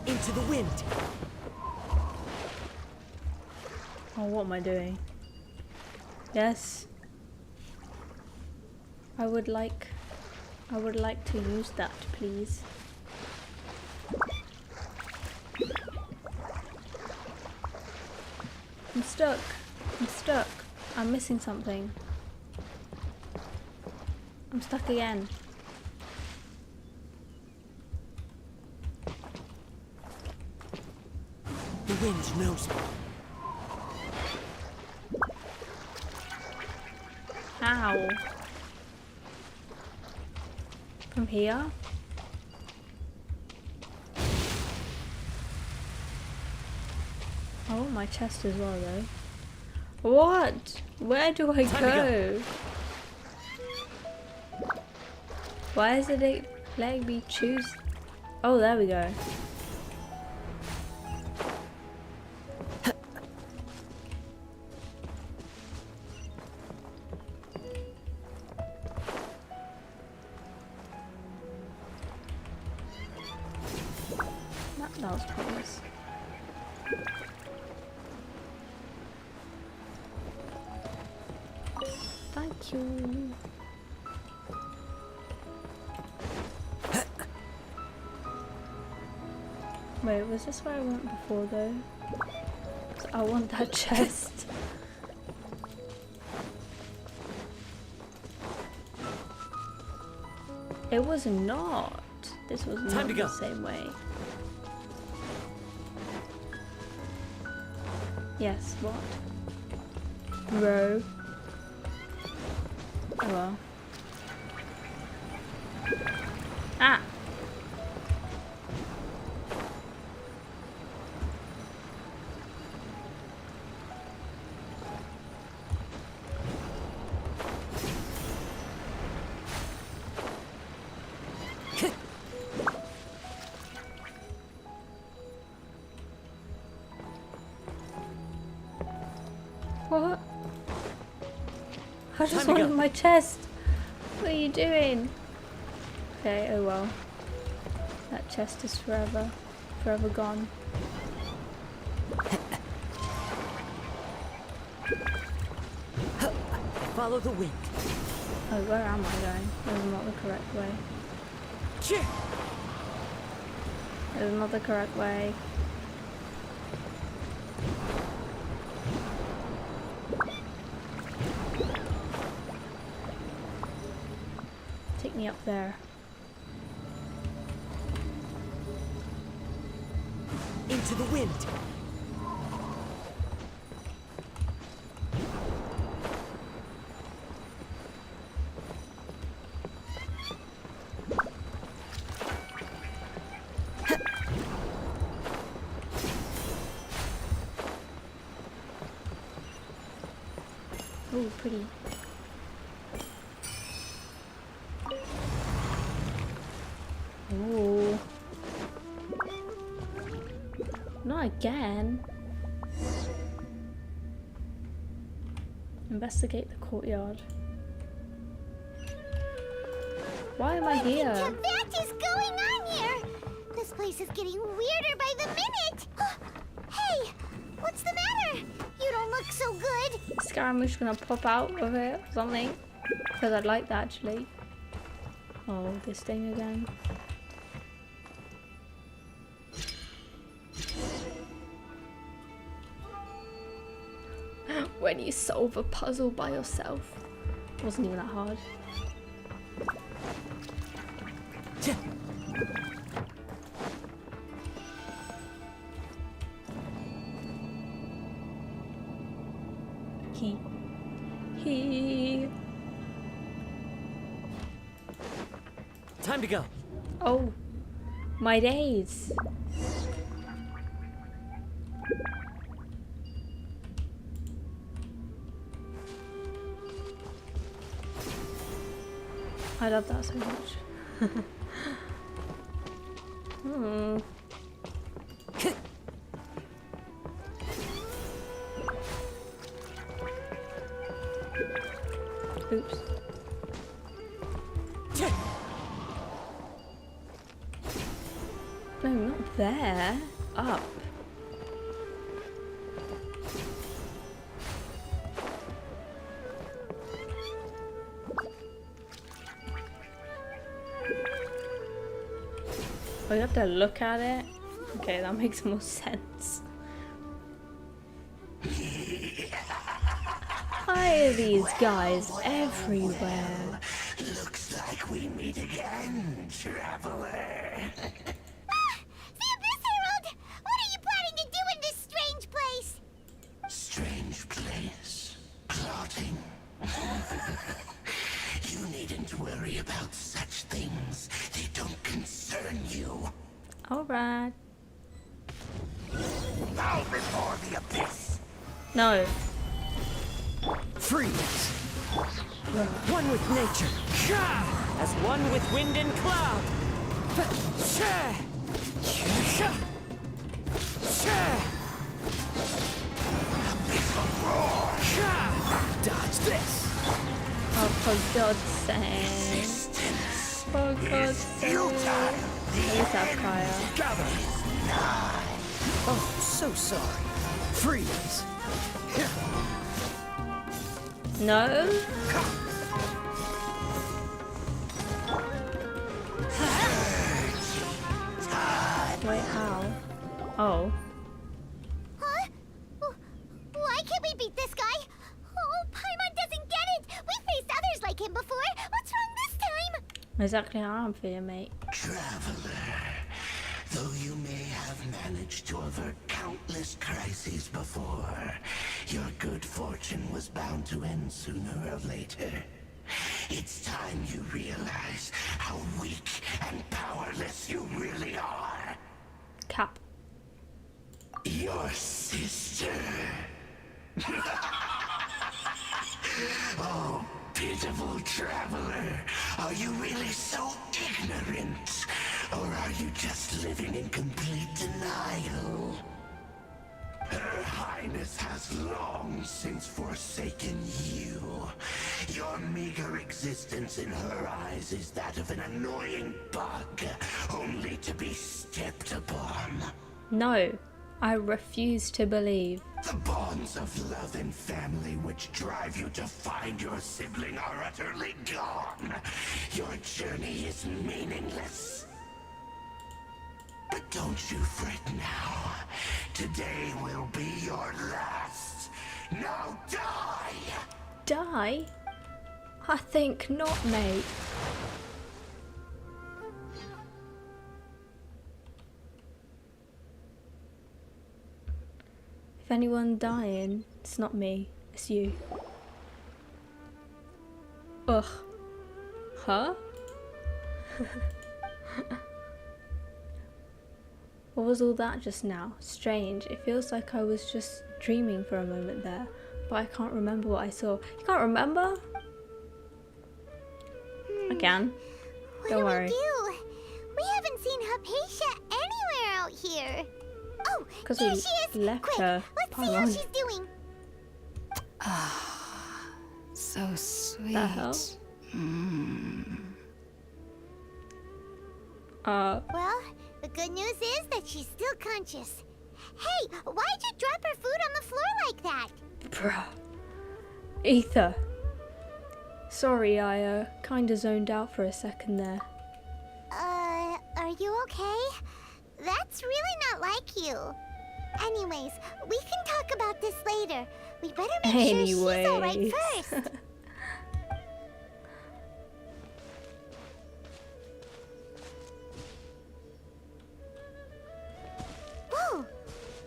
Into the wind. Oh, what am I doing? Yes. I would like to use that, please. I'm stuck. I'm stuck. I'm missing something. I'm stuck again. The wind knows me. Ow. From here? I want my chest as well though. What? Where do I go? Why is it letting me choose? Oh, there we go. That was pointless. Thank you. Wait, was this where I went before though? 'Cause I want that chest. It was not. This was not the same way. Yes, what? Bro. Oh well. Ah! What? I just wanted my chest. What are you doing? Okay, oh well. That chest is forever gone. Follow the wind. Oh, where am I going? This is not the correct way. This is not the correct way. Take me up there. Into the wind. Oh, pretty. Oh. Not again. Investigate the courtyard. Why am I here? What is going on here? This place is getting weirder by the minute. Hey, what's the matter? You don't look so good. Scaramouche gonna pop out of it or something. Because I'd like that actually. Oh, this thing again. When you solve a puzzle by yourself. It wasn't even that hard. He. Time to go. Oh, my days. I love that so much. Oops. No, not there. Up. Oh, you have to look at it? Okay, that makes more sense. Why are these guys everywhere? Looks like we meet again, traveler. The Abyss Herald! What are you planning to do in this strange place? Strange place. Plotting. You needn't worry about such things. They don't concern you. Alright. Bow before the abyss. No. Freeze. One with nature. As one with wind and cloud. Abyssal roar. Dodge this. Oh, for God's sake. Existence For God's sake. At least have Kaya. gather. Oh, so sorry. Freeze. No? Wait, how? Oh. Huh? Why can't we beat this guy? Oh, Paimon doesn't get it! We faced others like him before! What's wrong this time? Exactly how I'm feeling, mate. Traveler, though you may have managed to avert countless crises before, your good fortune was bound to end sooner or later. It's time you realize how weak and powerless you really are. Cap. Your sister. Oh, pitiful traveler. Are you really so ignorant? Or are you just living in complete denial? Her Highness has long since forsaken you. Your meager existence in her eyes is that of an annoying bug, only to be stepped upon. No. I refuse to believe. The bonds of love and family which drive you to find your sibling are utterly gone. Your journey is meaningless. But don't you fret now. Today will be your last. Now die! Die? I think not, mate. If anyone dying, it's not me, it's you. Ugh. Huh? What was all that just now? Strange. It feels like I was just dreaming for a moment there, but I can't remember what I saw. You can't remember? I can. Don't worry. What do? We haven't seen Hypatia anywhere out here. Oh, Because here we she is. left Quick, her. let's see how she's doing. So sweet. The hell? Well, the good news is that she's still conscious. Hey, why'd you drop her food on the floor like that? Bruh. Ether. Sorry, I kinda zoned out for a second there. Are you okay? That's really not like you. Anyways, we can talk about this later. We better make sure she's alright first. Whoa,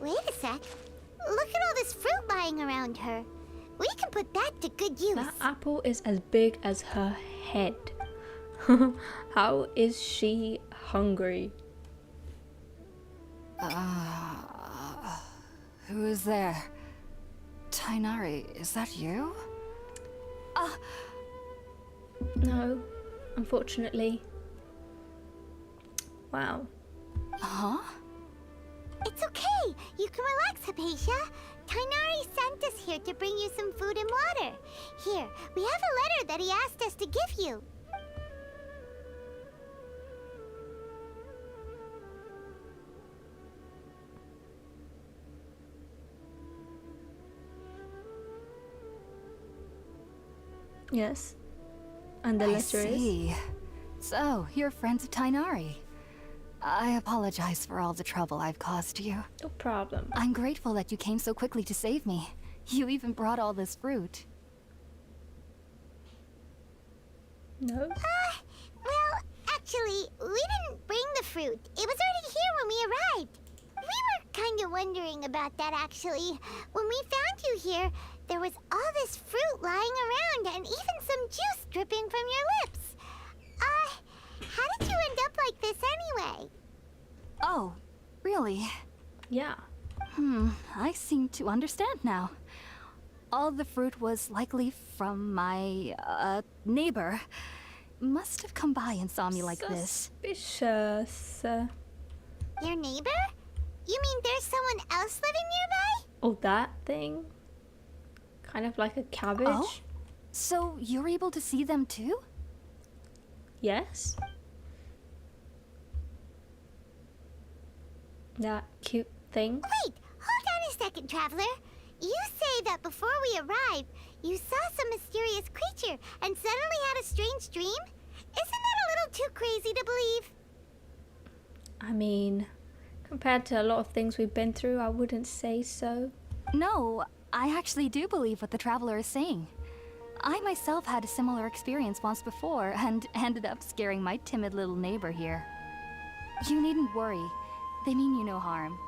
wait a sec. Look at all this fruit lying around her. We can put that to good use. That apple is as big as her head. How is she hungry? Who is there? Tainari, is that you? No, unfortunately. Wow. Huh? It's okay. You can relax, Hypatia. Tainari sent us here to bring you some food and water. Here, we have a letter that he asked us to give you. Yes. And the I letter is? see. So, you're friends of Tainari. I apologize for all the trouble I've caused you. No problem. I'm grateful that you came so quickly to save me. You even brought all this fruit. No? Well, actually, we didn't bring the fruit. It was already here when we arrived. We were kind of wondering about that, actually. When we found you here, there was all this fruit lying around and even some juice dripping from your lips. How did you end up like this anyway? Oh, really? Yeah. I seem to understand now. All the fruit was likely from my, neighbor. Must have come by and saw me like this. Suspicious. Your neighbor? You mean there's someone else living nearby? Oh, that thing? Kind of like a cabbage? Oh? So you're able to see them too? Yes. That cute thing? Wait, hold on a second, Traveler. You say that before we arrived, you saw some mysterious creature and suddenly had a strange dream? Isn't that a little too crazy to believe? I mean, compared to a lot of things we've been through, I wouldn't say so. No, I actually do believe what the Traveler is saying. I myself had a similar experience once before and ended up scaring my timid little neighbor here. You needn't worry. They mean you no harm.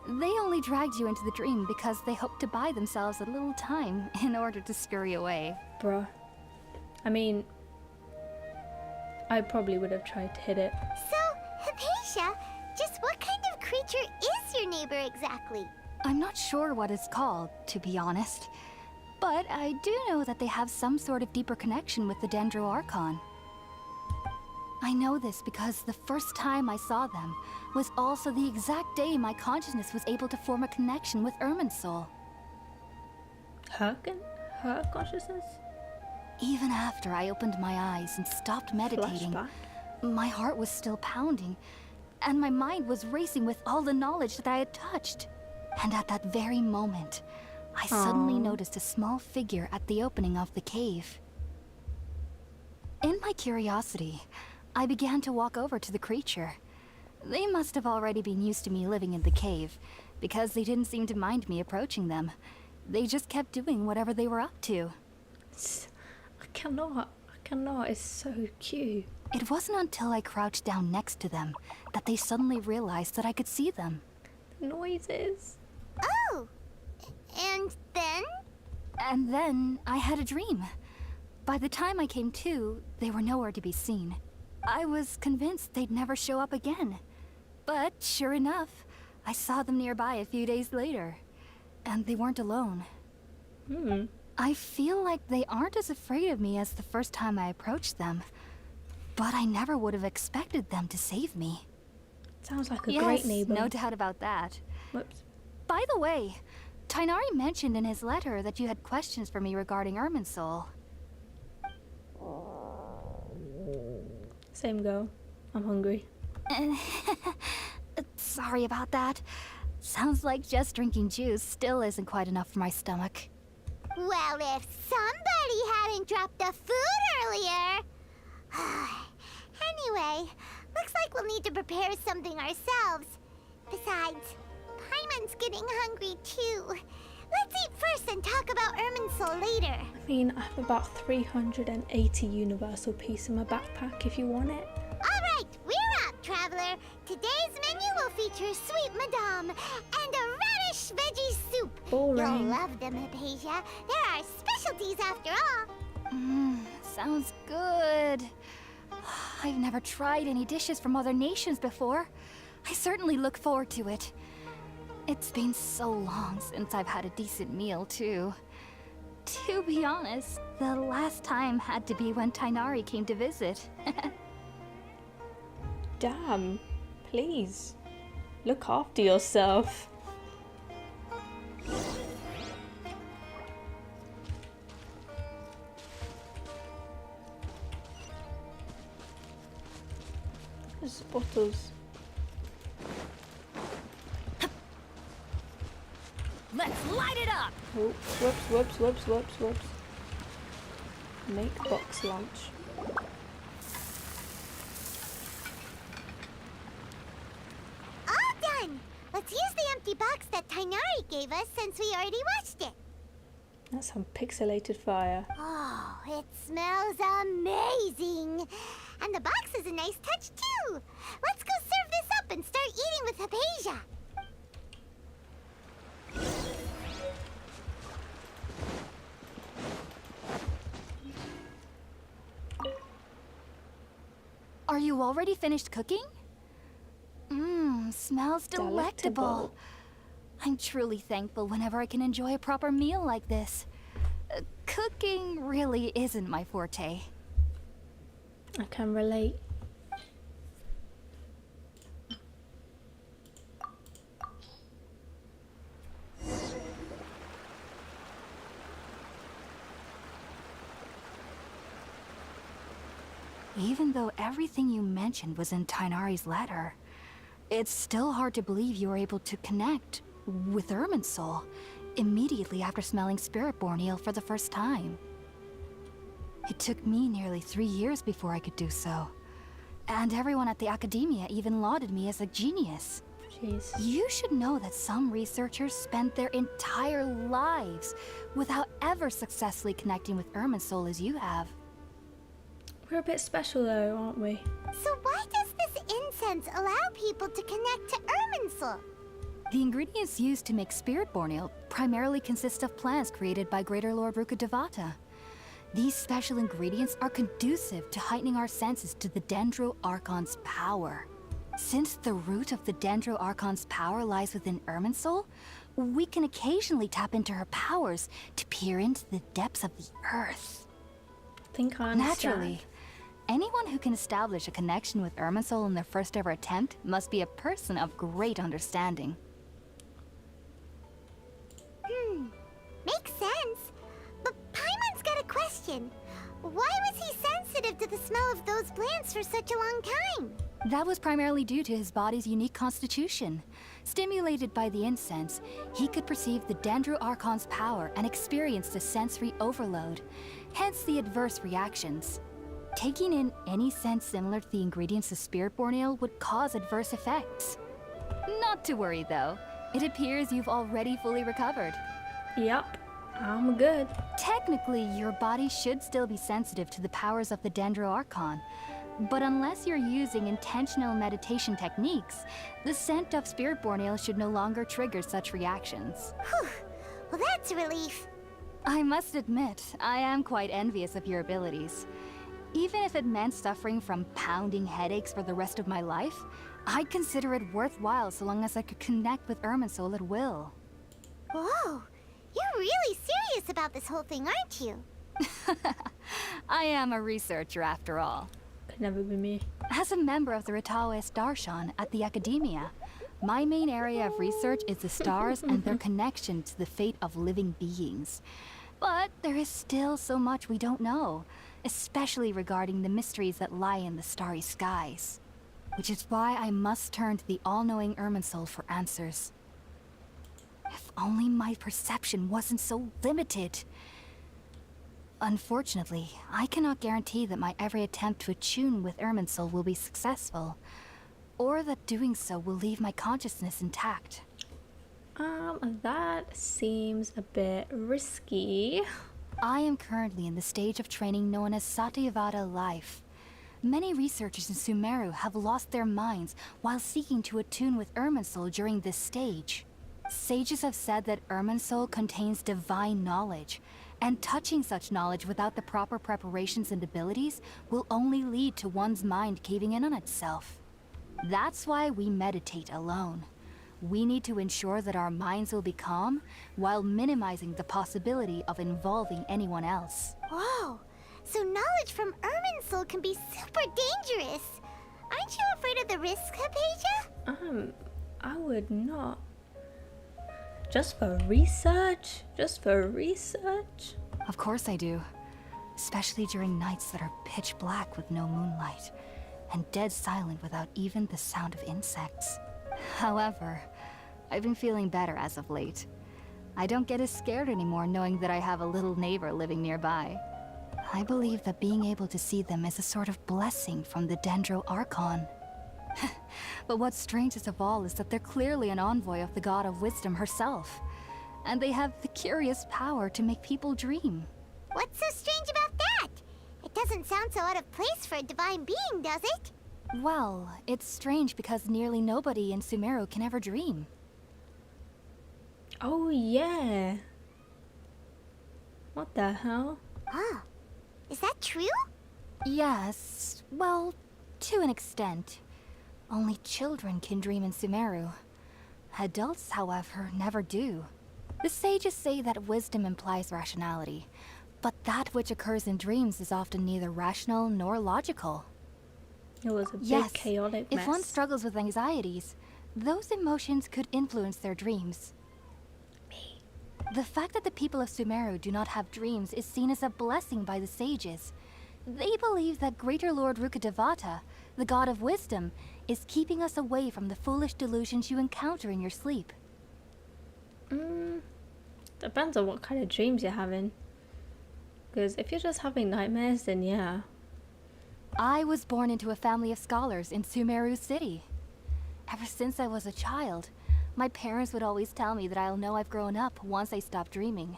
They only dragged you into the dream because they hoped to buy themselves a little time in order to scurry away. Bruh. I mean, I probably would have tried to hit it. So, Hypatia, just what kind of creature is your neighbor exactly? I'm not sure what it's called, to be honest. But I do know that they have some sort of deeper connection with the Dendro Archon. I know this because the first time I saw them was also the exact day my consciousness was able to form a connection with Irminsul. Her consciousness? Even after I opened my eyes and stopped meditating, Flashback. my heart was still pounding, and my mind was racing with all the knowledge that I had touched. And at that very moment, I suddenly noticed a small figure at the opening of the cave. In my curiosity, I began to walk over to the creature. They must have already been used to me living in the cave, because they didn't seem to mind me approaching them. They just kept doing whatever they were up to. I cannot. It's so cute. It wasn't until I crouched down next to them that they suddenly realized that I could see them. The noises. Oh! And then? And then I had a dream. By the time I came to, they were nowhere to be seen. I was convinced they'd never show up again. But sure enough, I saw them nearby a few days later. And they weren't alone. I feel like they aren't as afraid of me as the first time I approached them. But I never would have expected them to save me. Sounds like a Yes, great neighbor. no doubt about that. Whoops. By the way, Tighnari mentioned in his letter that you had questions for me regarding Irminsul. Same girl. I'm hungry. Sorry about that. Sounds like just drinking juice still isn't quite enough for my stomach. Well, if somebody hadn't dropped the food earlier... Anyway, looks like we'll need to prepare something ourselves. Besides, Paimon's getting hungry too. Let's eat first and talk about Irminsul later. I mean, I have about 380 universal piece in my backpack if you want it. Alright, we're out, Traveler. Today's menu will feature sweet madame and a radish veggie soup. Boring. You'll love them, Hypatia. They're our specialties after all. Sounds good. I've never tried any dishes from other nations before. I certainly look forward to it. It's been so long since I've had a decent meal, too. To be honest, the last time had to be when Tighnari came to visit. Damn. Please. Look after yourself. There's bottles. Let's light it up! Whoops. Make box lunch. empty box that Tainari gave us since we already watched it. That's some pixelated fire. Oh, it smells amazing. And the box is a nice touch too. Let's go serve this up and start eating with Hypatia. Are you already finished cooking? Mmm, smells delectable. I'm truly thankful whenever I can enjoy a proper meal like this. Cooking really isn't my forte. I can relate. Even though everything you mentioned was in Tainari's letter, it's still hard to believe you were able to connect with Irminsul immediately after smelling Spirit-born eel for the first time. It took me nearly 3 years before I could do so. And everyone at the Academia even lauded me as a genius. Jeez. You should know that some researchers spent their entire lives without ever successfully connecting with Irminsul as you have. We're a bit special though, aren't we? So why does this incense allow people to connect to Irminsul? The ingredients used to make Spirit-born ale primarily consist of plants created by Greater Lord Rukkhadevata. These special ingredients are conducive to heightening our senses to the Dendro Archon's power. Since the root of the Dendro Archon's power lies within Irminsul, we can occasionally tap into her powers to peer into the depths of the earth. I think I understand. Naturally, anyone who can establish a connection with Irminsul in their first ever attempt must be a person of great understanding. Makes sense. But Paimon's got a question. Why was he sensitive to the smell of those plants for such a long time? That was primarily due to his body's unique constitution. Stimulated by the incense, he could perceive the Dendro Archon's power and experienced a sensory overload, hence the adverse reactions. Taking in any scent similar to the ingredients of Spirit-born ale would cause adverse effects. Not to worry though, it appears you've already fully recovered. Yup, I'm good. Technically, your body should still be sensitive to the powers of the Dendro Archon, but unless you're using intentional meditation techniques, the scent of Spirit-born ale should no longer trigger such reactions. Whew. Well, that's a relief. I must admit, I am quite envious of your abilities. Even if it meant suffering from pounding headaches for the rest of my life, I'd consider it worthwhile so long as I could connect with Irminsul at will. Whoa. You're really serious about this whole thing, aren't you? I am a researcher after all. Could never be me. As a member of the Ritaoes Darshan at the Academia, my main area of research is the stars and their connection to the fate of living beings. But there is still so much we don't know, especially regarding the mysteries that lie in the starry skies. Which is why I must turn to the all-knowing Irminsul for answers. If only my perception wasn't so limited. Unfortunately, I cannot guarantee that my every attempt to attune with Irminsul will be successful, or that doing so will leave my consciousness intact. That seems a bit risky. I am currently in the stage of training known as Satyavada life. Many researchers in Sumeru have lost their minds while seeking to attune with Irminsul during this stage. Sages have said that Irminsul contains divine knowledge, and touching such knowledge without the proper preparations and abilities will only lead to one's mind caving in on itself. That's why we meditate alone. We need to ensure that our minds will be calm while minimizing the possibility of involving anyone else. Whoa. So knowledge from Irminsul can be super dangerous. Aren't you afraid of the risk, Hypatia? I would not. Just for research? Just for research? Of course I do. Especially during nights that are pitch black with no moonlight, and dead silent without even the sound of insects. However, I've been feeling better as of late. I don't get as scared anymore knowing that I have a little neighbor living nearby. I believe that being able to see them is a sort of blessing from the Dendro Archon. But what's strangest of all is that they're clearly an envoy of the God of Wisdom herself. And they have the curious power to make people dream. What's so strange about that? It doesn't sound so out of place for a divine being, does it? Well, it's strange because nearly nobody in Sumeru can ever dream. Oh yeah. What the hell? Oh, is that true? Yes, well, to an extent. Only children can dream in Sumeru. Adults, however, never do. The sages say that wisdom implies rationality, but that which occurs in dreams is often neither rational nor logical. It was a big Yes, chaotic mess. if one struggles with anxieties, those emotions could influence their dreams. Me. The fact that the people of Sumeru do not have dreams is seen as a blessing by the sages. They believe that Greater Lord Rukkhadevata, the god of wisdom, is keeping us away from the foolish delusions you encounter in your sleep. Depends on what kind of dreams you're having. Because if you're just having nightmares, then yeah. I was born into a family of scholars in Sumeru City. Ever since I was a child, my parents would always tell me that I'll know I've grown up once I stop dreaming.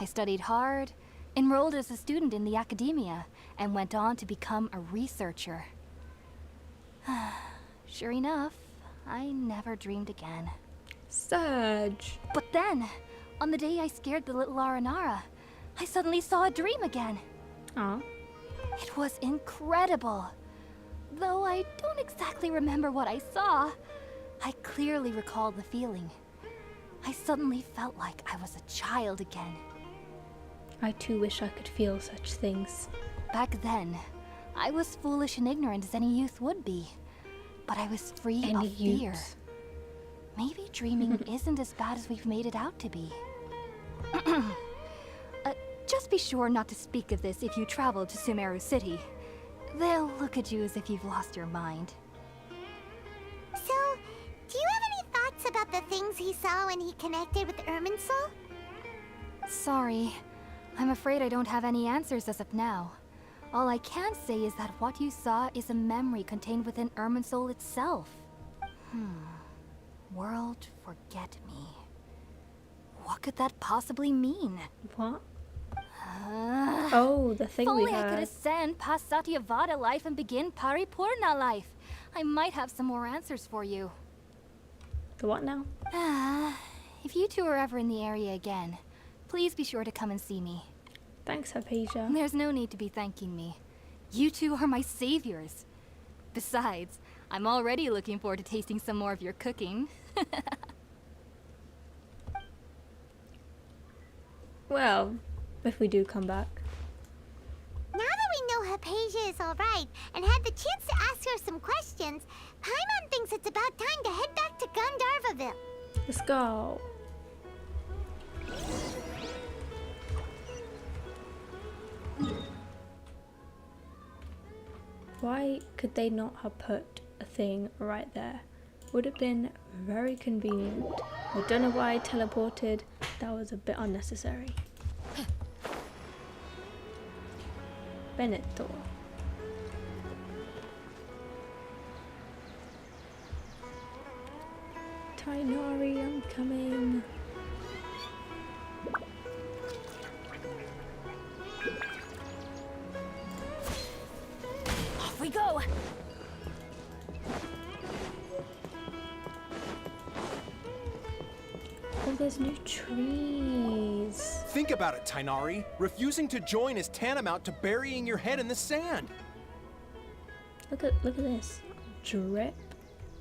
I studied hard, enrolled as a student in the academia, and went on to become a researcher. Sure enough, I never dreamed again. Surge. But then, on the day I scared the little Aranara, I suddenly saw a dream again. Oh. It was incredible. Though I don't exactly remember what I saw, I clearly recall the feeling. I suddenly felt like I was a child again. I too wish I could feel such things. Back then, I was foolish and ignorant as any youth would be. But I was free of fear. Maybe dreaming isn't as bad as we've made it out to be. Just be sure not to speak of this if you travel to Sumeru City. They'll look at you as if you've lost your mind. So, do you have any thoughts about the things he saw when he connected with Irminsul? Sorry. I'm afraid I don't have any answers as of now. All I can say is that what you saw is a memory contained within Irminsul itself. World forget me. What could that possibly mean? What? Oh, the thing If we only I could heard. ascend past Satyavada life and begin Paripurna life. I might have some more answers for you. The what now? If you two are ever in the area again, please be sure to come and see me. Thanks, Hypatia. There's no need to be thanking me. You two are my saviors. Besides, I'm already looking forward to tasting some more of your cooking. Well, if we do come back. Now that we know Hypatia is alright and had the chance to ask her some questions, Paimon thinks it's about time to head back to Gandharvaville. Let's go. Why could they not have put a thing right there? Would have been very convenient. I don't know why I teleported. That was a bit unnecessary. Benettor. Tainari, I'm coming. Off we go! Oh, there's new trees. Think about it, Tainari. Refusing to join is tantamount to burying your head in the sand. Look at this. Drip.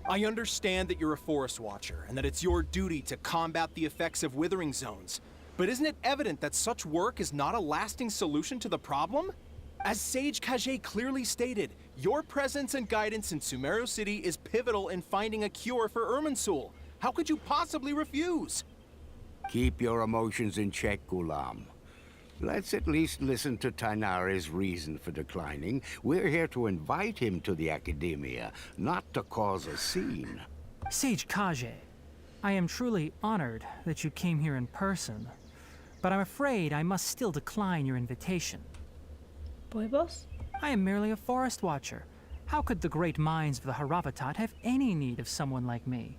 I understand that you're a forest watcher and that it's your duty to combat the effects of withering zones. But isn't it evident that such work is not a lasting solution to the problem? As Sage Kage clearly stated, your presence and guidance in Sumeru City is pivotal in finding a cure for Irminsul. How could you possibly refuse? Keep your emotions in check, Ghulam. Let's at least listen to Tainari's reason for declining. We're here to invite him to the academia, not to cause a scene. Sage Kage, I am truly honored that you came here in person, but I'm afraid I must still decline your invitation. Boy boss? I am merely a forest watcher, How could the great minds of the Haravatat have any need of someone like me?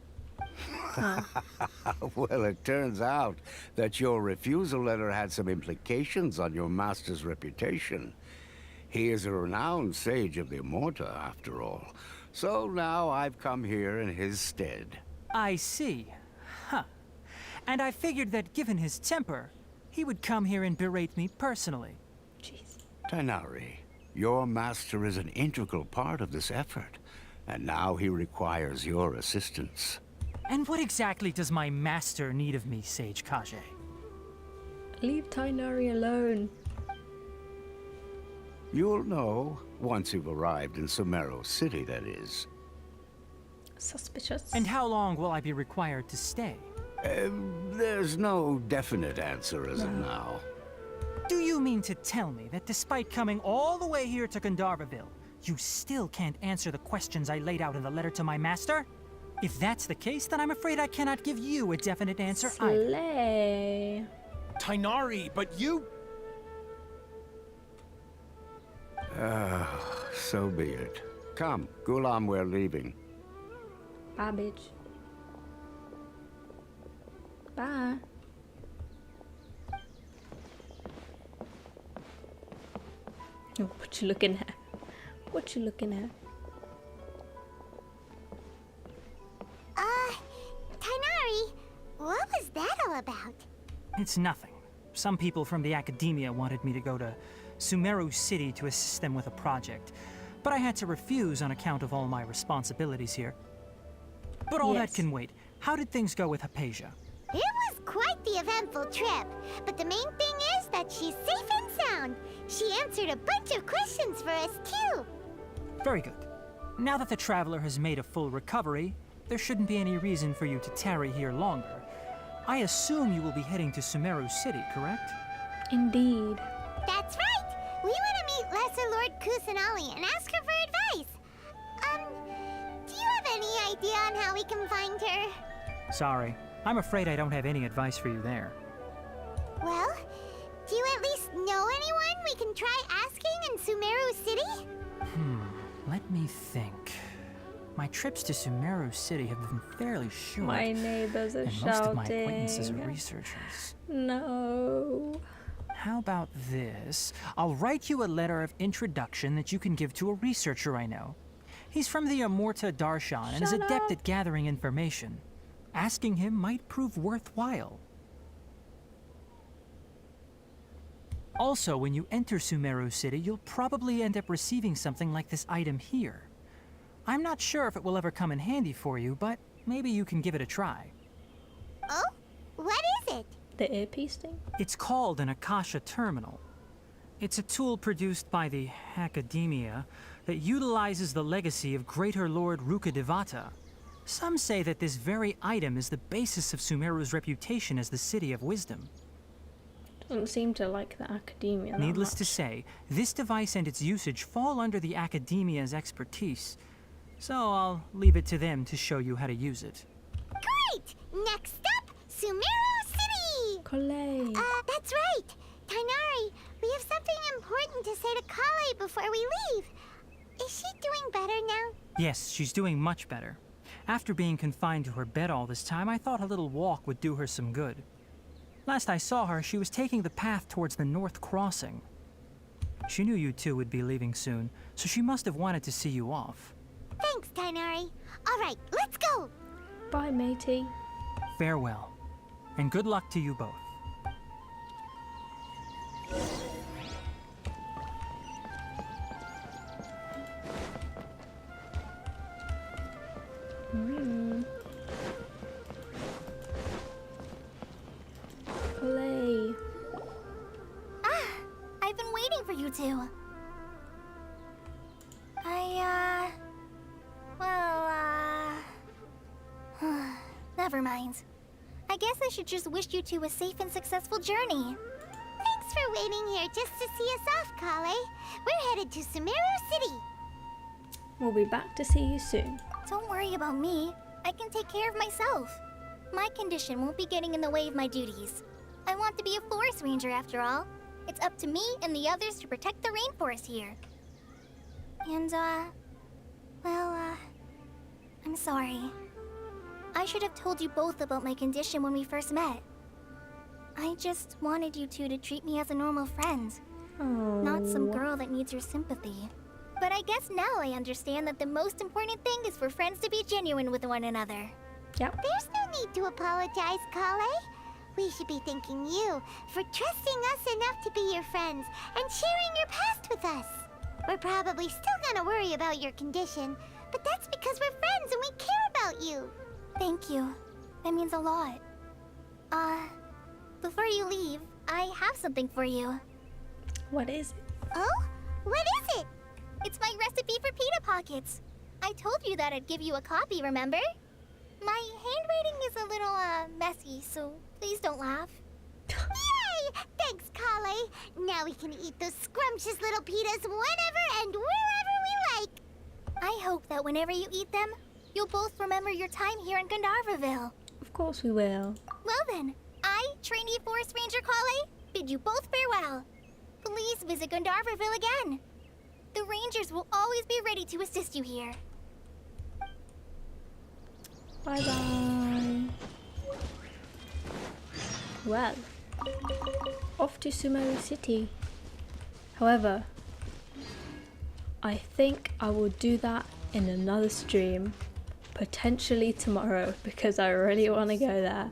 Well, it turns out that your refusal letter had some implications on your master's reputation. He is a renowned sage of the Immorta, after all. So now I've come here in his stead. I see. Huh. And I figured that given his temper, he would come here and berate me personally. Jeez. Tighnari, your master is an integral part of this effort, and now he requires your assistance. And what exactly does my master need of me, Sage Kage? Leave Tighnari alone. You'll know once you've arrived in Sumeru City, that is. Suspicious. And how long will I be required to stay? There's no definite answer as of now. Do you mean to tell me that despite coming all the way here to Gandharvaville, you still can't answer the questions I laid out in the letter to my master? If that's the case, then I'm afraid I cannot give you a definite answer either. Slay. Tighnari, but you... So be it. Come, Gulam, we're leaving. Bye, bitch. Bye. Oh, what you looking at? What you looking at? Tighnari, what was that all about? It's nothing. Some people from the academia wanted me to go to Sumeru City to assist them with a project, but I had to refuse on account of all my responsibilities here. But all that can wait. How did things go with Hypatia? It was quite the eventful trip, but the main thing is that she's safe and sound. She answered a bunch of questions for us, too. Very good. Now that the traveler has made a full recovery, there shouldn't be any reason for you to tarry here longer. I assume you will be heading to Sumeru City, correct? Indeed. That's right! We want to meet Lesser Lord Kusanali and ask her for advice. Do you have any idea on how we can find her? Sorry. I'm afraid I don't have any advice for you there. Well, do you at least know anyone we can try asking in Sumeru City? Let me think. My trips to Sumeru City have been fairly short. My neighbors are and shouting. most of my acquaintances are researchers. No. How about this? I'll write you a letter of introduction that you can give to a researcher I know. He's from the Immorta Darshan and is adept at gathering information. Asking him might prove worthwhile. Also, when you enter Sumeru City, you'll probably end up receiving something like this item here. I'm not sure if it will ever come in handy for you, but maybe you can give it a try. Oh? What is it? The earpiece thing? It's called an Akasha Terminal. It's a tool produced by the Academia that utilizes the legacy of Greater Lord Rukkhadevata. Some say that this very item is the basis of Sumeru's reputation as the City of Wisdom. Doesn't seem to like the academia that Needless to much. say, this device and its usage fall under the Academia's expertise, so I'll leave it to them to show you how to use it. Great! Next up, Sumeru City! Collei. That's right! Tighnari, we have something important to say to Kale before we leave. Is she doing better now? Yes, she's doing much better. After being confined to her bed all this time, I thought a little walk would do her some good. Last I saw her, she was taking the path towards the North Crossing. She knew you two would be leaving soon, so she must have wanted to see you off. Thanks, Tighnari. All right, let's go! Bye, matey. Farewell, and good luck to you both. Collei. I've been waiting for you two. Never mind. I guess I should just wish you two a safe and successful journey. Thanks for waiting here just to see us off, Kale. We're headed to Sumeru City. We'll be back to see you soon. Don't worry about me. I can take care of myself. My condition won't be getting in the way of my duties. I want to be a forest ranger after all. It's up to me and the others to protect the rainforest here. And, Well, I'm sorry. I should have told you both about my condition when we first met. I just wanted you two to treat me as a normal friend, not some girl that needs your sympathy. But I guess now I understand that the most important thing is for friends to be genuine with one another. Yep. There's no need to apologize, Kale. We should be thanking you for trusting us enough to be your friends and sharing your past with us. We're probably still gonna worry about your condition, but that's because we're friends and we care about you. Thank you. That means a lot. Before you leave, I have something for you. What is it? Oh? What is it? It's my recipe for pita pockets. I told you that I'd give you a copy, remember? My handwriting is a little, messy, so please don't laugh. Yay! Thanks, Kale. Now we can eat those scrumptious little pitas whenever and wherever we like. I hope that whenever you eat them, you'll both remember your time here in Gandharvaville. Of course we will. Well then, I, trainee Forest Ranger Kale, bid you both farewell. Please visit Gandharvaville again. The Rangers will always be ready to assist you here. Bye-bye. Well, off to Sumeru City. However, I think I will do that in another stream, potentially tomorrow, because I really want to go there.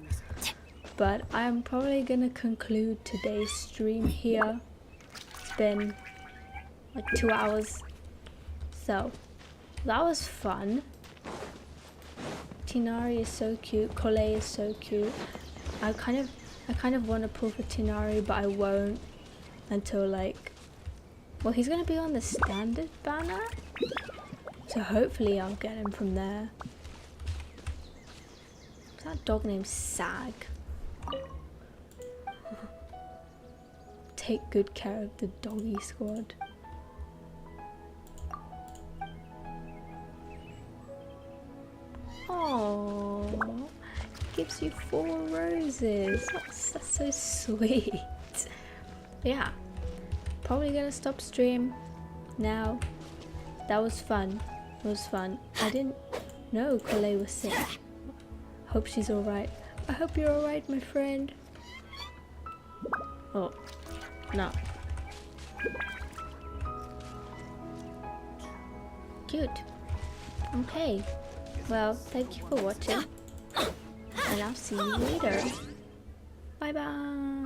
But I'm probably gonna conclude today's stream here. It's been like 2 hours, so that was fun. Tinari is so cute. Kole is so cute. I kind of want to pull for Tinari, but I won't until like, well, he's gonna be on the standard banner, so hopefully I'll get him from there. What's that dog named Sag? Take good care of the doggy squad. Oh, gives you 4 roses. That's so sweet. Yeah, probably gonna stop stream now. That was fun. It was fun. I didn't know Kale was sick. Hope she's alright. I hope you're alright, my friend. Oh, no. Cute. Okay. Well, thank you for watching, and I'll see you later. Bye bye.